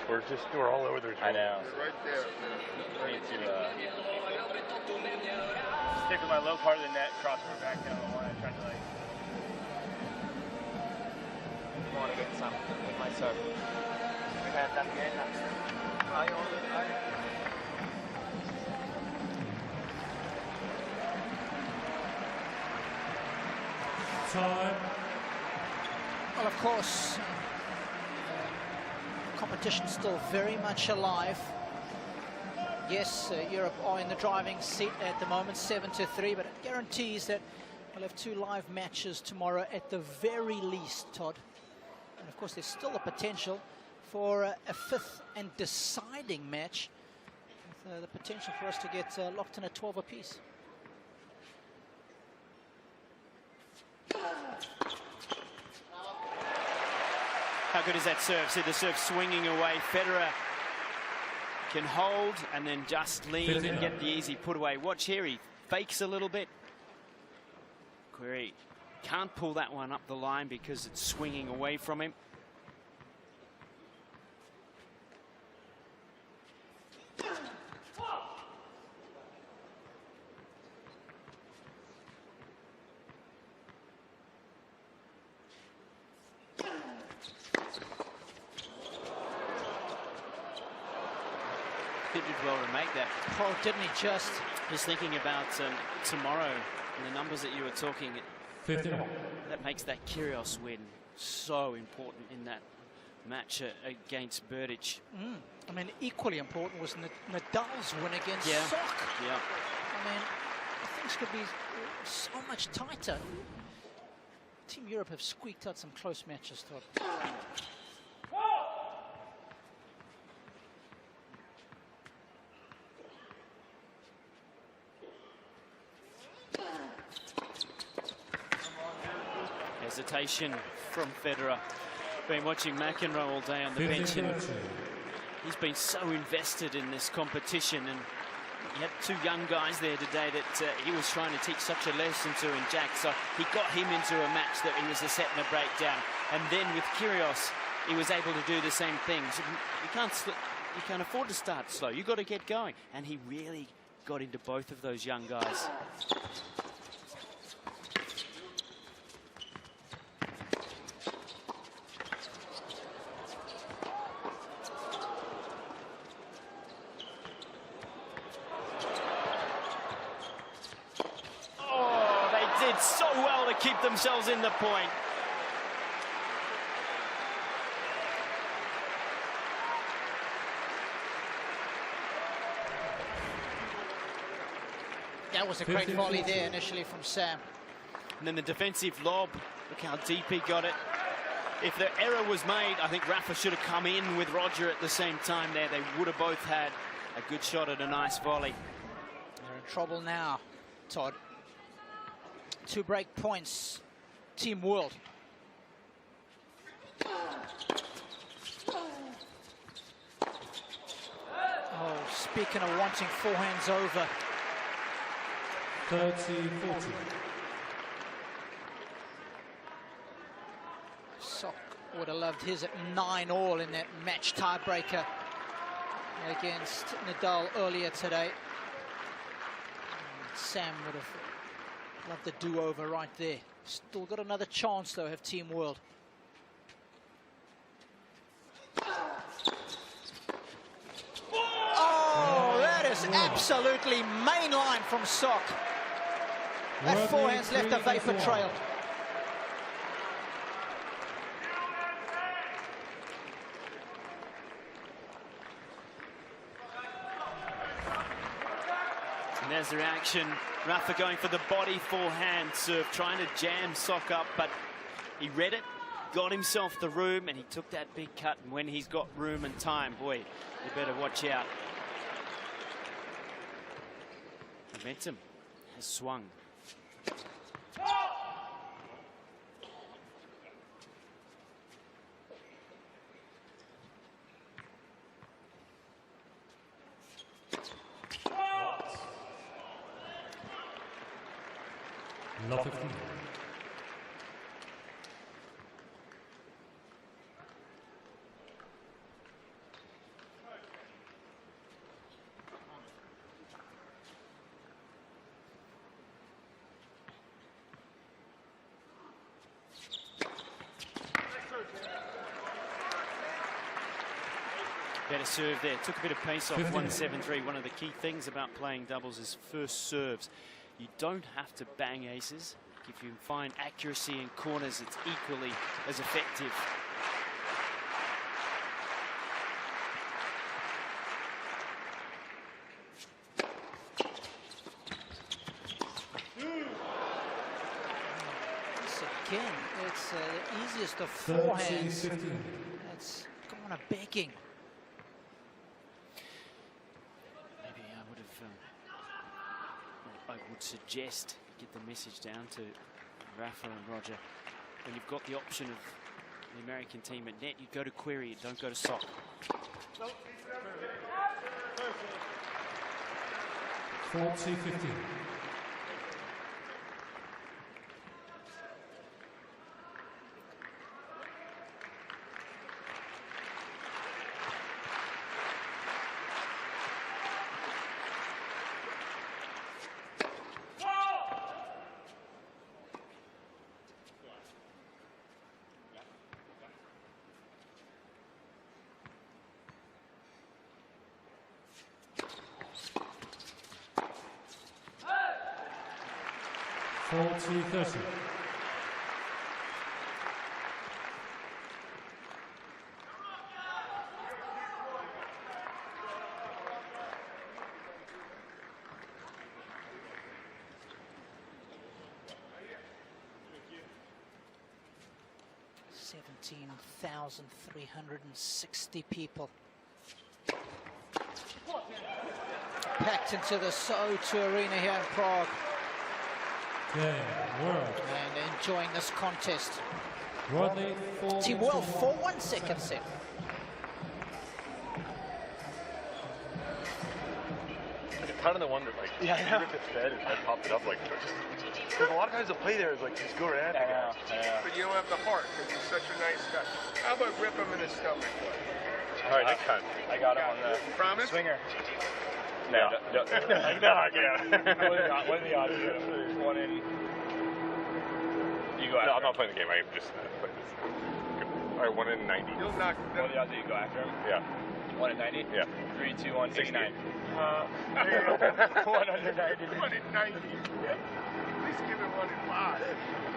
We're all over the return. I know. Right there. I need to stick with my low part of the net, cross my back down the line, try to like. I want to get some with my serve. We had that game. Time. Well, of course, competition still very much alive. Yes, Europe are in the driving seat at the moment, 7-3, but it guarantees that we'll have 2 live matches tomorrow at the very least, Todd. And of course, there's still a potential for a 5th and deciding match, with the potential for us to get locked in at 12 apiece. How good is that serve? See the serve swinging away. Federer can hold and then just lean and get the easy put away. Watch here, he fakes a little bit. Querrey can't pull that one up the line because it's swinging away from him. He did well to make that. Oh, didn't he just? Just thinking about tomorrow and the numbers that you were talking. That makes that Kyrgios win so important in that match against Berdych. I mean, equally important was Nadal's win against Sock. Yeah. I mean, things could be so much tighter. Team Europe have squeaked out some close matches, Todd. Hesitation from Federer. Been watching McEnroe all day on the bench, and he's been so invested in this competition, and he had 2 young guys there today that he was trying to teach such a lesson to in Jack, so he got him into a match that he was a set and a breakdown. And then with Kyrgios, he was able to do the same thing. So you can't afford to start slow. You've got to get going, and he really got into both of those young guys. So well to keep themselves in the point. That was a great volley there initially from Sam. And then the defensive lob, look how deep he got it. If the error was made, I think Rafa should have come in with Roger at the same time there. They would have both had a good shot at a nice volley. They're in trouble now, Todd. 2 break points, Team World. speaking of wanting forehands over. 30-40. Sock would have loved his at 9-all in that match tiebreaker against Nadal earlier today. Sam would have loved the do-over right there. Still got another chance though, have Team World. Oh, that is absolutely mainline from Sock. That forehand's left a vapor trail. And there's the reaction. Rafa going for the body forehand serve, trying to jam Sock up, but he read it, got himself the room, and he took that big cut. And when he's got room and time, boy, you better watch out. Momentum has swung. Love 15. Better serve there. Took a bit of pace off 1-7-3. One of the key things about playing doubles is first serves. You don't have to bang aces. If you find accuracy in corners, it's equally as effective. This again, it's the easiest of forehands. It's gone a begging. I would suggest get the message down to Rafa and Roger. When you've got the option of the American team at net, you go to Querrey, don't go to Sock. 40-15. 40-30. $17,360 people packed into the O2 Arena here in Prague. And enjoying this contest. Team World 4-1 second set. Like a ton of the one that like rip it fed and popped it up like because a lot of times the play there is like just go right at the guy. But you don't have the heart because he's such a nice guy. How about rip him in his stomach? All right, next time. I got him on the swinger. No. No, yeah. What are the odds? There's one in. You go after him. I'm not playing the game. I'm just playing this. All right, 1 in 90. You'll knock. What are the odds that you go after him? Yeah. 1 in 90? Yeah. 3, 2, 1, 69. 1 under 90. 1 in 90. Yeah. Please give him 1 in 5.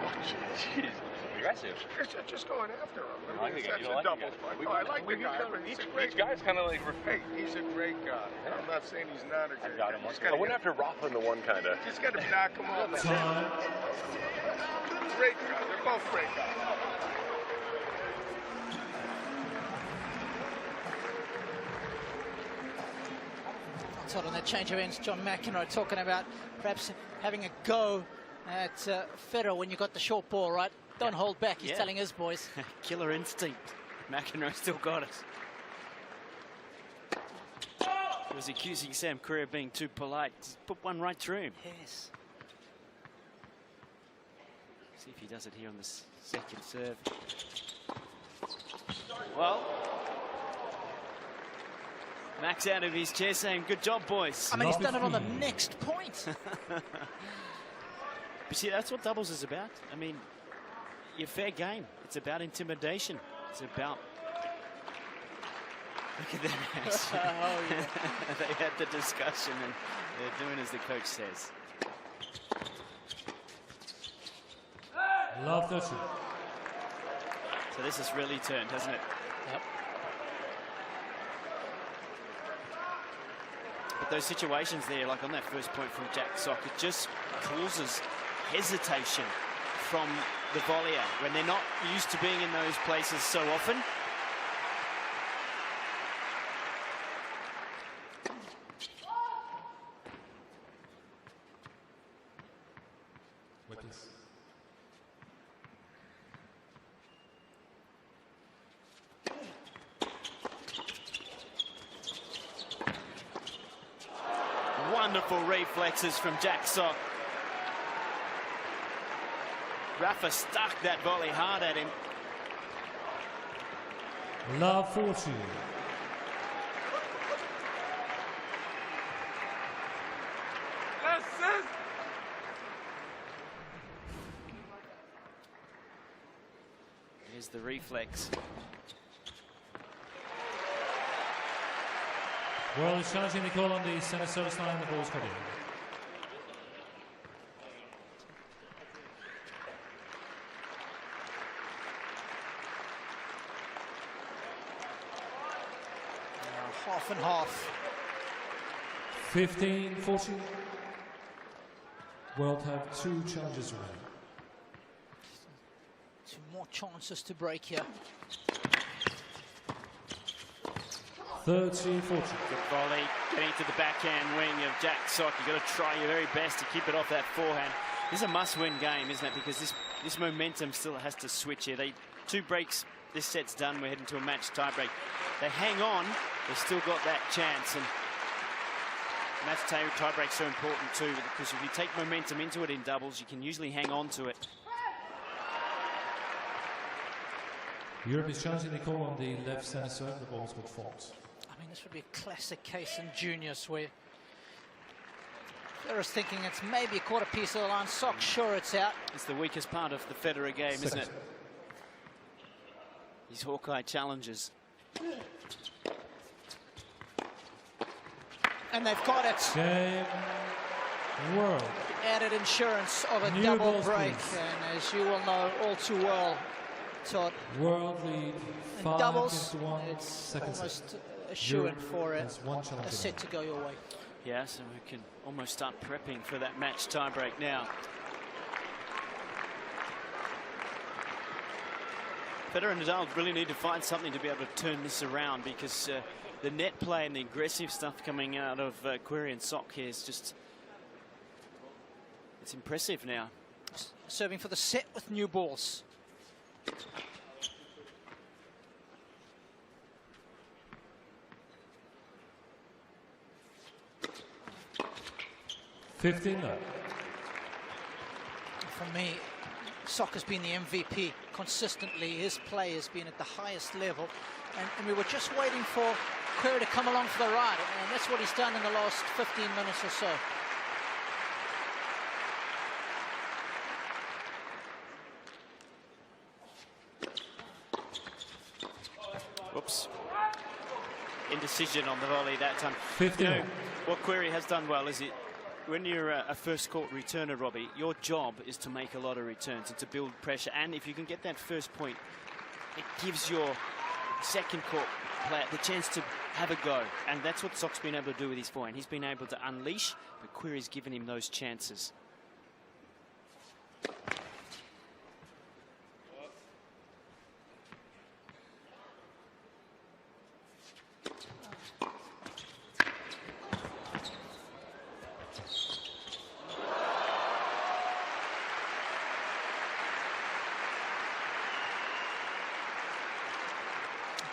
Oh, jeez. Aggressive. Just going after him. I like That's a double fight. Oh, I like the guy. Each guy's kind of like. Hey, he's a great guy. I'm not saying he's not a great guy. I went after Rafa in the one kind of. Just got to knock him off. Great guy. They're both great guys. On that change of ends, John McEnroe talking about perhaps having a go at Federer when you got the short ball, right? Don't hold back, he's telling his boys. Killer instinct. McEnroe still got it. He was accusing S.Querrey of being too polite. Just put one right through him. Yes. See if he does it here on the second serve. Well, Max out of his chair saying, good job, boys. I mean, he's done it on the next point. But see, that's what doubles is about. I mean, your fair game. It's about intimidation. It's about... Look at that. Oh, yeah. They had the discussion and they're doing as the coach says. Love 30. So this has really turned, hasn't it? Yep. But those situations there, like on that first point from J.Sock, it just causes hesitation from the volleyer when they're not used to being in those places so often. With this. Wonderful reflexes from J.Sock. Rafa stuck that volley hard at him. Love 40. Here's the reflex. World is challenging the call on the center service line. The ball's ready. Half and half. 15-40. World have 2 challenges away. 2 more chances to break here. 30-40. Good volley, getting to the backhand wing of J.Sock. You've got to try your very best to keep it off that forehand. This is a must-win game, isn't it? Because this momentum still has to switch here. 2 breaks, this set's done. We're heading to a match tiebreak. They hang on, they've still got that chance. And match tiebreak's so important too, because if you take momentum into it in doubles, you can usually hang on to it. Europe is challenging the call on the left center serve. The ball's got fault. I mean, this would be a classic case in juniors where Federer's thinking it's maybe a quarter piece of the line. Sock, sure it's out. It's the weakest part of the Federer game, isn't it? These Hawkeye challenges. And they've got it. Game. World. Added insurance of a New double balls, break. please. And as you will know all too well, Todd, World lead. in 5 doubles, against 1. it's Second set. almost a shoo-in for has 1 challenge a set to go your way. Yeah, so we can almost start prepping for that match tiebreak now. Federer and Nadal really need to find something to be able to turn this around, because the net play and the aggressive stuff coming out of Querrey and Sock here is just... It's impressive now. Serving for the set with new balls. 15 left. For me, Sock has been the MVP consistently. His play has been at the highest level. And we were just waiting for Querrey to come along for the ride. And that's what he's done in the last 15 minutes or so. Whoops. Indecision on the volley that time. 15. You know, what Querrey has done well is when you're a first court returner, Robbie, your job is to make a lot of returns and to build pressure. And if you can get that first point, it gives your second court player the chance to have a go. And that's what Sock's been able to do with his forehand. He's been able to unleash, but Querrey's given him those chances.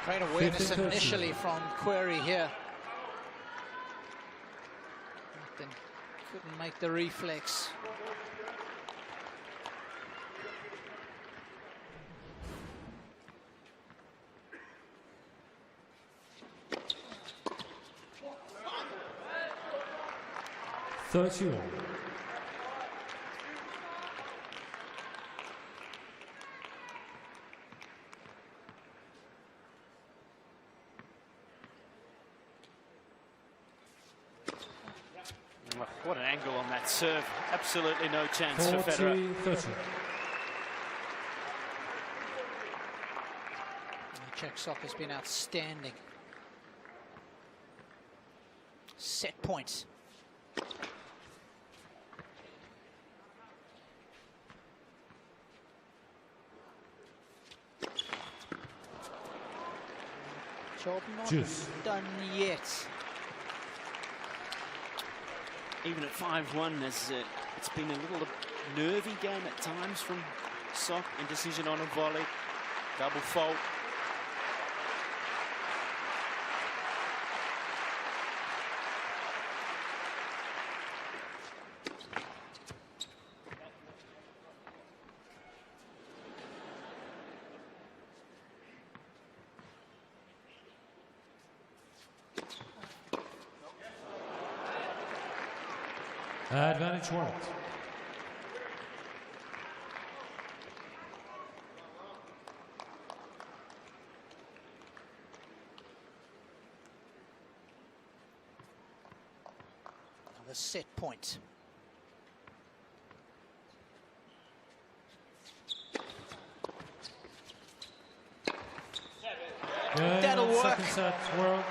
Great awareness initially from Querrey here. and couldn't make the reflex. What an angle on that serve. Absolutely no chance for Federer. 40-30. J.Sock has been outstanding. Set points. Job not done yet. Even at 5-1, it's been a little nervy game at times from Sock. Indecision on a volley, double fault. Advantage world. Another set point. That'll work. Second set world.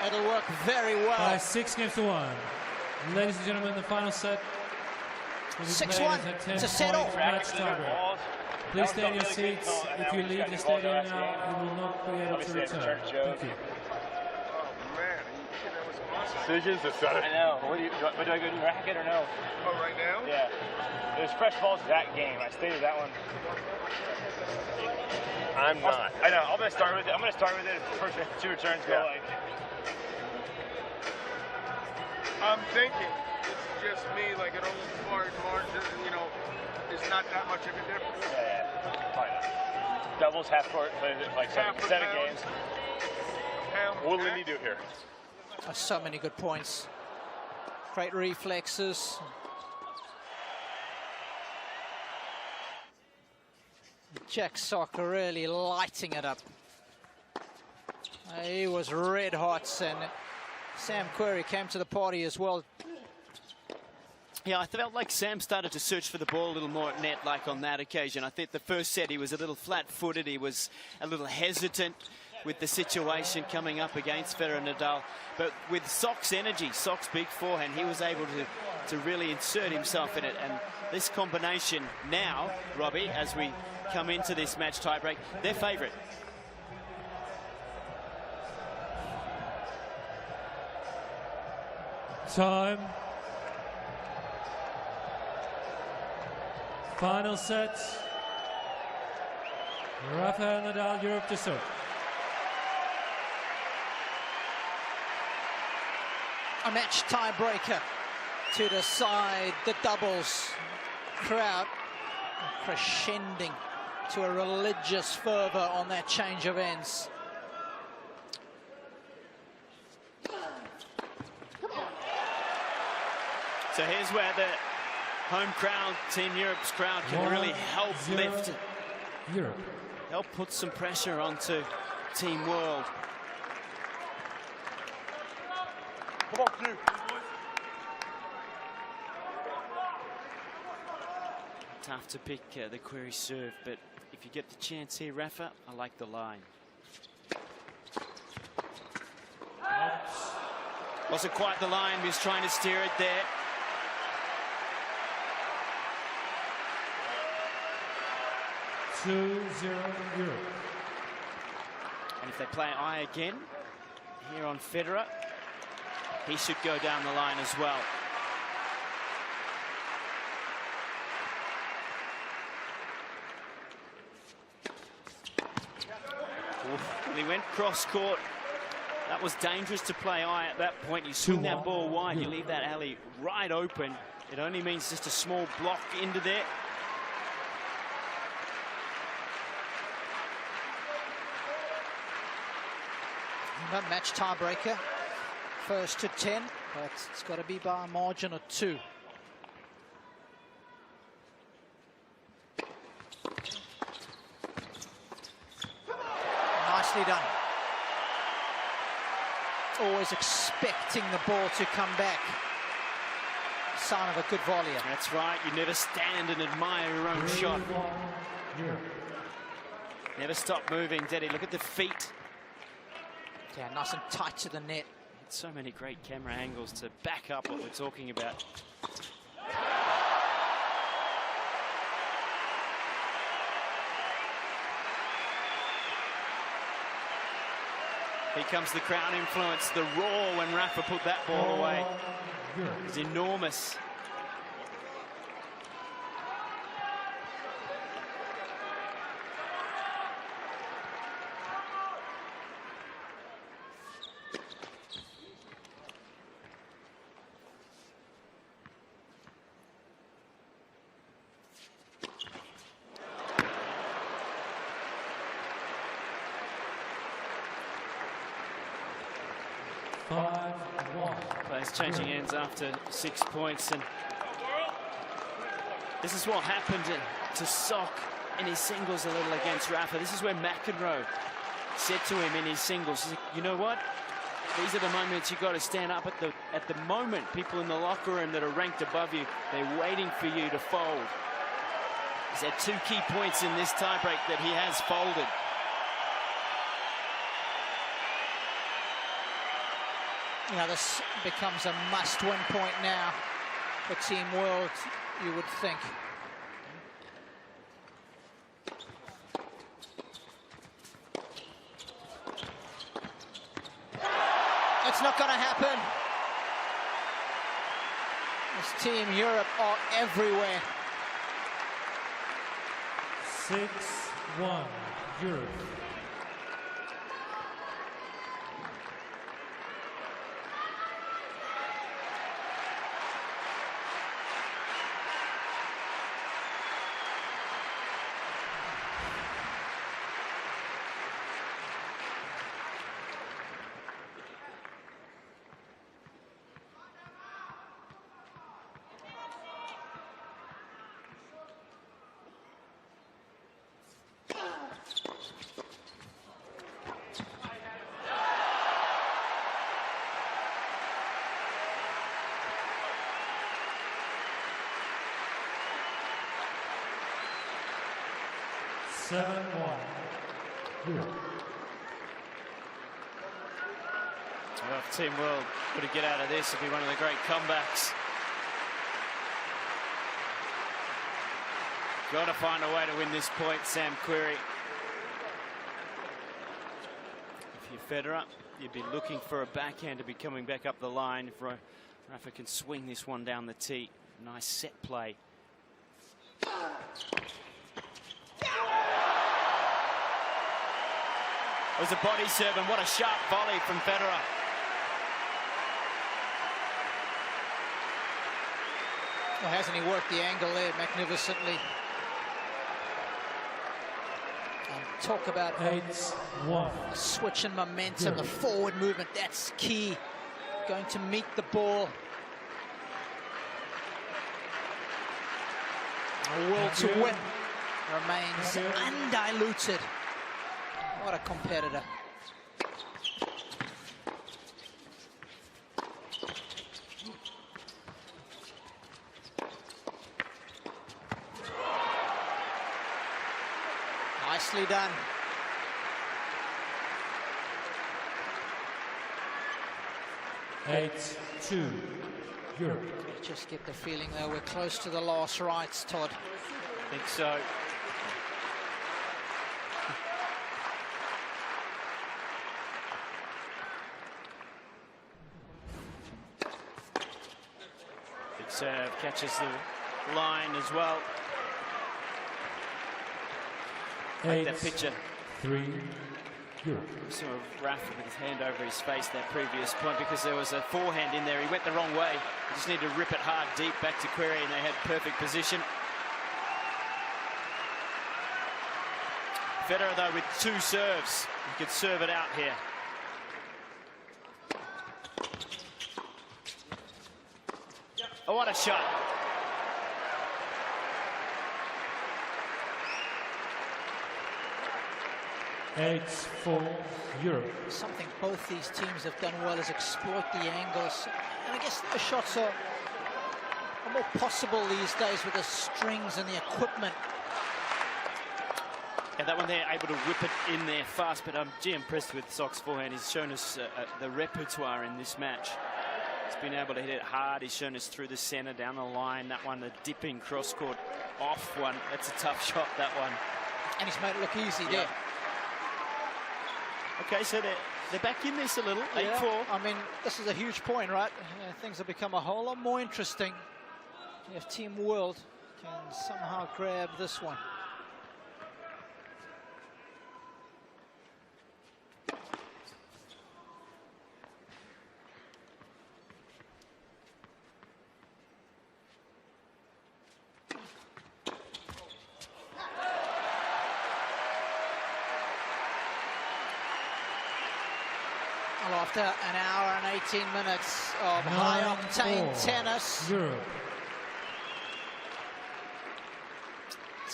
That'll work very well. By 6-1. Ladies and gentlemen, the final set. 6-1. It's a set off. Match tiebreak. Please stay in your seats. If you leave the stadium now, you will not be able to return. Thank you. Decisions decided. I know. What do I go do, racket or no? Oh, right now? Yeah. There's fresh balls to that game. I stated that one. I'm not. I know. I'm gonna start with it. First two returns go like. I'm thinking it's just me, like it almost hard margin, you know, it's not that much of a difference. Yeah. Probably not. Doubles, half court, like seven games. What do we need to do here? So many good points. Great reflexes. J.Sock really lighting it up. He was red hot, and S.Querrey came to the party as well. Yeah, I felt like Sam started to search for the ball a little more at net, like on that occasion. I think the first set he was a little flat-footed. He was a little hesitant with the situation coming up against Federer and Nadal. But with Sock's energy, Sock's big forehand, he was able to really insert himself in it. And this combination now, Robbie, as we come into this match tiebreak, they're favourite. Time. Final set. Rafael Nadal, Europe to serve. A match tiebreaker to decide the doubles. Crowd crescending to a religious fervor on that change of ends. So here's where the home crowd, Team Europe's crowd, can really help lift, help put some pressure onto Team World. Come on, Q. Tough to pick the query serve, but if you get the chance here, Rafa, I like the line. Wasn't quite the line, he was trying to steer it there. Europe. And if they play eye again, here on Federer, he should go down the line as well. And he went cross court That was dangerous to play high at that point. You swing that ball wide, you leave that alley right open. It only means just a small block into there. Match tiebreaker. First to 10, but it's got to be by a margin of 2. Nicely done. Always expecting the ball to come back. Sign of a good volleyer. That's right. You never stand and admire your own shot. Never stop moving, Daddy. Look at the feet. Yeah, nice and tight to the net. So many great camera angles to back up what we're talking about. Here comes the crowd influence. The roar when Rafa put that ball away is enormous. Players changing ends after 6 points, and this is what happened to Sock in his singles a little against Rafa. This is where McEnroe said to him in his singles, he said, you know what? These are the moments you've got to stand up at the moment. People in the locker room that are ranked above you, they're waiting for you to fold. He's had 2 key points in this tiebreak that he has folded. You know, this becomes a must-win point now for Team World, you would think. It's not going to happen. This Team Europe are everywhere. 6-1, Europe. Well, if Team World were to get out of this, it'd be one of the great comebacks. Got to find a way to win this point, S.Querrey. If you're Federer, you'd be looking for a backhand to be coming back up the line. If Rafa can swing this one down the tee. Nice set play. It was a body serve, and what a sharp volley from Federer. Well, hasn't he worked the angle there magnificently? And talk about a switch in momentum, the forward movement, that's key. Going to meet the ball. A will to win remains undiluted. What a competitor. Nicely done. Eight-2, Europe. Just get the feeling though we're close to the last rites, Todd. I think so. Big serve, catches the line as well. Like that picture. 3, Europe. Saw Rafa with his hand over his face that previous point because there was a forehand in there. He went the wrong way. He just needed to rip it hard deep back to Querrey, and they had perfect position. Federer, though, with 2 serves. He could serve it out here. Oh, what a shot. It's for Europe. Something both these teams have done well is exploit the angles. And I guess the shots are more possible these days with the strings and the equipment. Yeah, that one they're able to whip it in there fast, but I'm impressed with Sock's forehand. He's shown us the repertoire in this match. He's been able to hit it hard. He's shown us through the center, down the line. That one, the dipping cross-court off one. That's a tough shot, that one. And he's made it look easy there. Okay, so they're back in this a little, 8-4. I mean, this is a huge point, right? Things have become a whole lot more interesting if Team World can somehow grab this one. Well, after an hour and 18 minutes of high-octane tennis, Europe.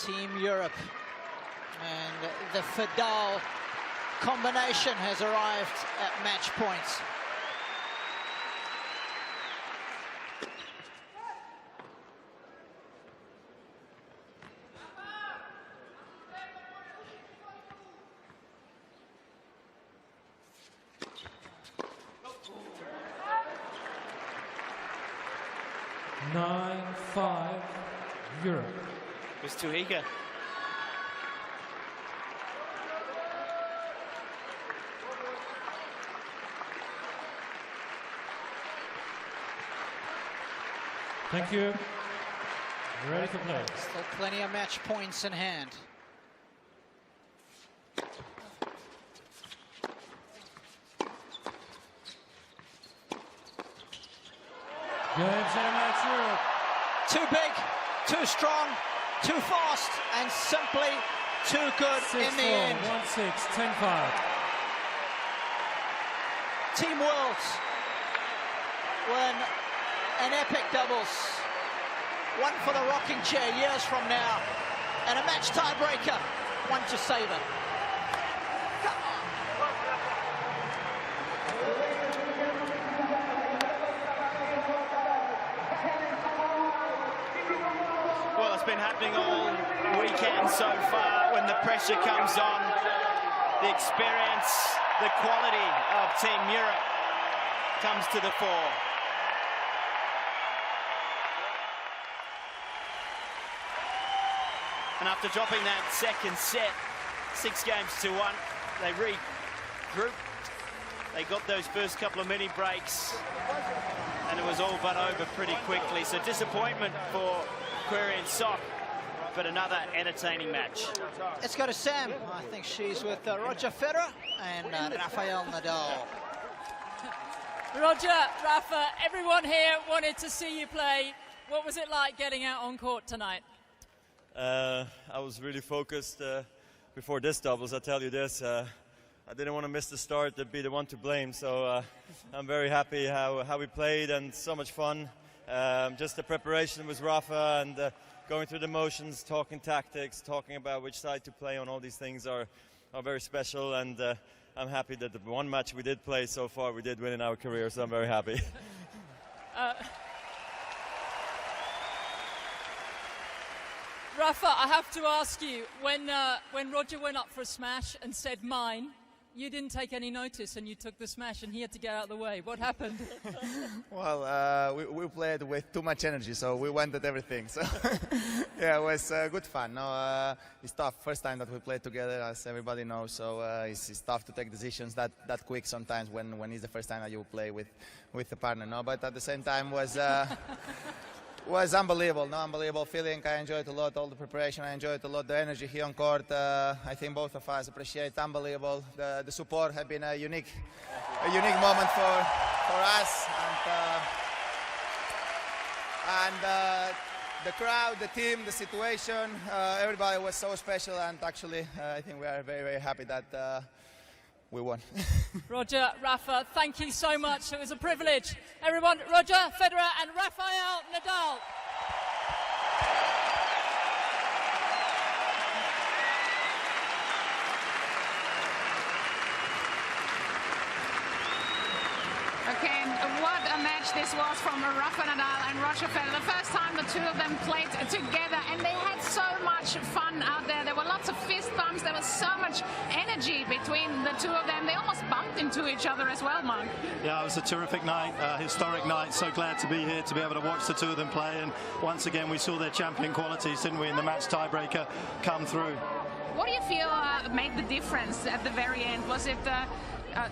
Team Europe and the Nadal combination has arrived at match points. Europe. Was too eager. Thank you. Ready to play. Still plenty of match points in hand. Game, set, match, Europe. Too big, too strong, too fast, and simply too good in the end. 6-4, 1-6, 10-5. Team Worlds win an epic doubles. One for the rocking chair years from now. And a match tiebreaker, one to savor. Well, it's been happening all weekend so far. When the pressure comes on, the experience, the quality of Team Europe comes to the fore. And after dropping that second set, 6-1, they regrouped. They got those first couple of mini breaks, and it was all but over pretty quickly. So disappointment for Querrey and Sock, but another entertaining match. Let's go to Sam. I think she's with Roger Federer and Rafael Nadal. Roger, Rafa, everyone here wanted to see you play. What was it like getting out on court tonight? I was really focused before this doubles, I tell you this. I didn't want to miss the start to be the one to blame, so I'm very happy how we played, and so much fun. Just the preparation with Rafa and going through the motions, talking tactics, talking about which side to play on, all these things are very special, and I'm happy that the one match we did play so far, we did win in our career, so I'm very happy. Rafa, I have to ask you, when Roger went up for a smash and said mine, you didn't take any notice and you took the smash and he had to get out of the way. What happened? Well, we played with too much energy, so we went at everything. So yeah, it was good fun. No, it's tough. First time that we played together, as everybody knows, so it's tough to take decisions that quick sometimes when it's the first time that you play with a partner. No, but at the same time was Was unbelievable, no, unbelievable feeling. I enjoyed a lot all the preparation. I enjoyed a lot the energy here on court. I think both of us appreciate it. Unbelievable. The support has been a unique moment for us, and the crowd, the team, the situation, everybody was so special. And actually, I think we are very, very happy that we won. Roger, Rafa, thank you so much. It was a privilege. Everyone, Roger, Federer and Rafael Nadal. Okay, and what a match this was from Rafa Nadal and Roger Federer. The first time the two of them played together, and they had so much fun out there. There were lots of fist bumps. There was so much energy between the two of them. They almost bumped into each other as well, Mark. Yeah, it was a terrific night, historic night. So glad to be here, to be able to watch the two of them play. And once again, we saw their champion qualities, didn't we, in the match tiebreaker come through. What do you feel made the difference at the very end? Was it...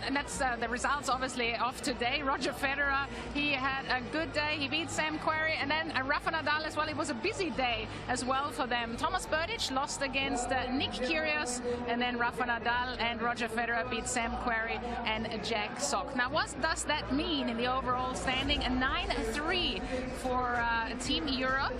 and that's the results, obviously, of today. Roger Federer, he had a good day. He beat S.Querrey, and then Rafa Nadal as well. It was a busy day as well for them. Thomas Berdych lost against Nick Kyrgios, and then Rafa Nadal and Roger Federer beat S.Querrey and J.Sock. Now, what does that mean in the overall standing? A 9-3 for Team Europe.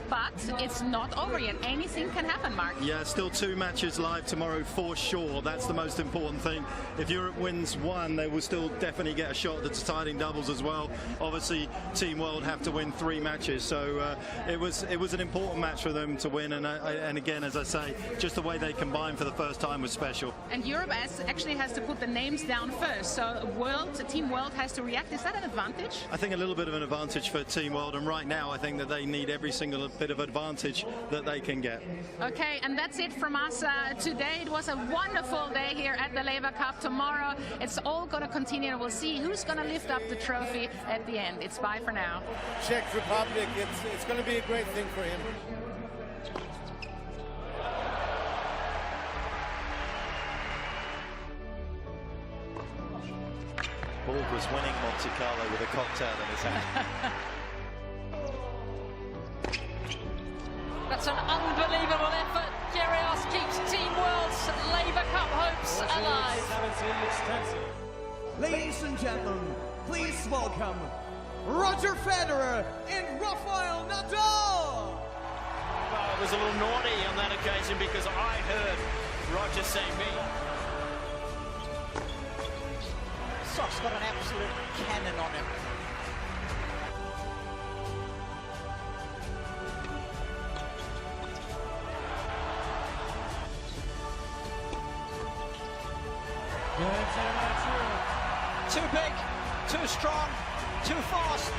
But it's not over yet. Anything can happen, Mark. Yeah, still 2 matches live tomorrow for sure. That's the most important thing. If Europe wins 1, they will still definitely get a shot at the deciding doubles as well. Obviously, Team World have to win 3 matches, so it was an important match for them to win. And again, as I say, just the way they combined for the first time was special. And Europe actually has to put the names down first, so Team World has to react. Is that an advantage? I think a little bit of an advantage for Team World, and right now I think that they need every single bit of advantage that they can get. Okay, and that's it from us today. It was a wonderful day here at the Laver Cup. Tomorrow it's all going to continue, and we'll see who's going to lift up the trophy at the end. It's bye for now. Czech Republic, it's going to be a great thing for him. Borg was winning Monte Carlo with a cocktail in his hand. That's an unbelievable effort. Kyrgios keeps Team World's Laver Cup hopes alive. Ladies and gentlemen, please welcome Roger Federer and Rafael Nadal. Well, it was a little naughty on that occasion because I heard Roger say me. Sock's got an absolute cannon on him. Too big, too strong, too fast.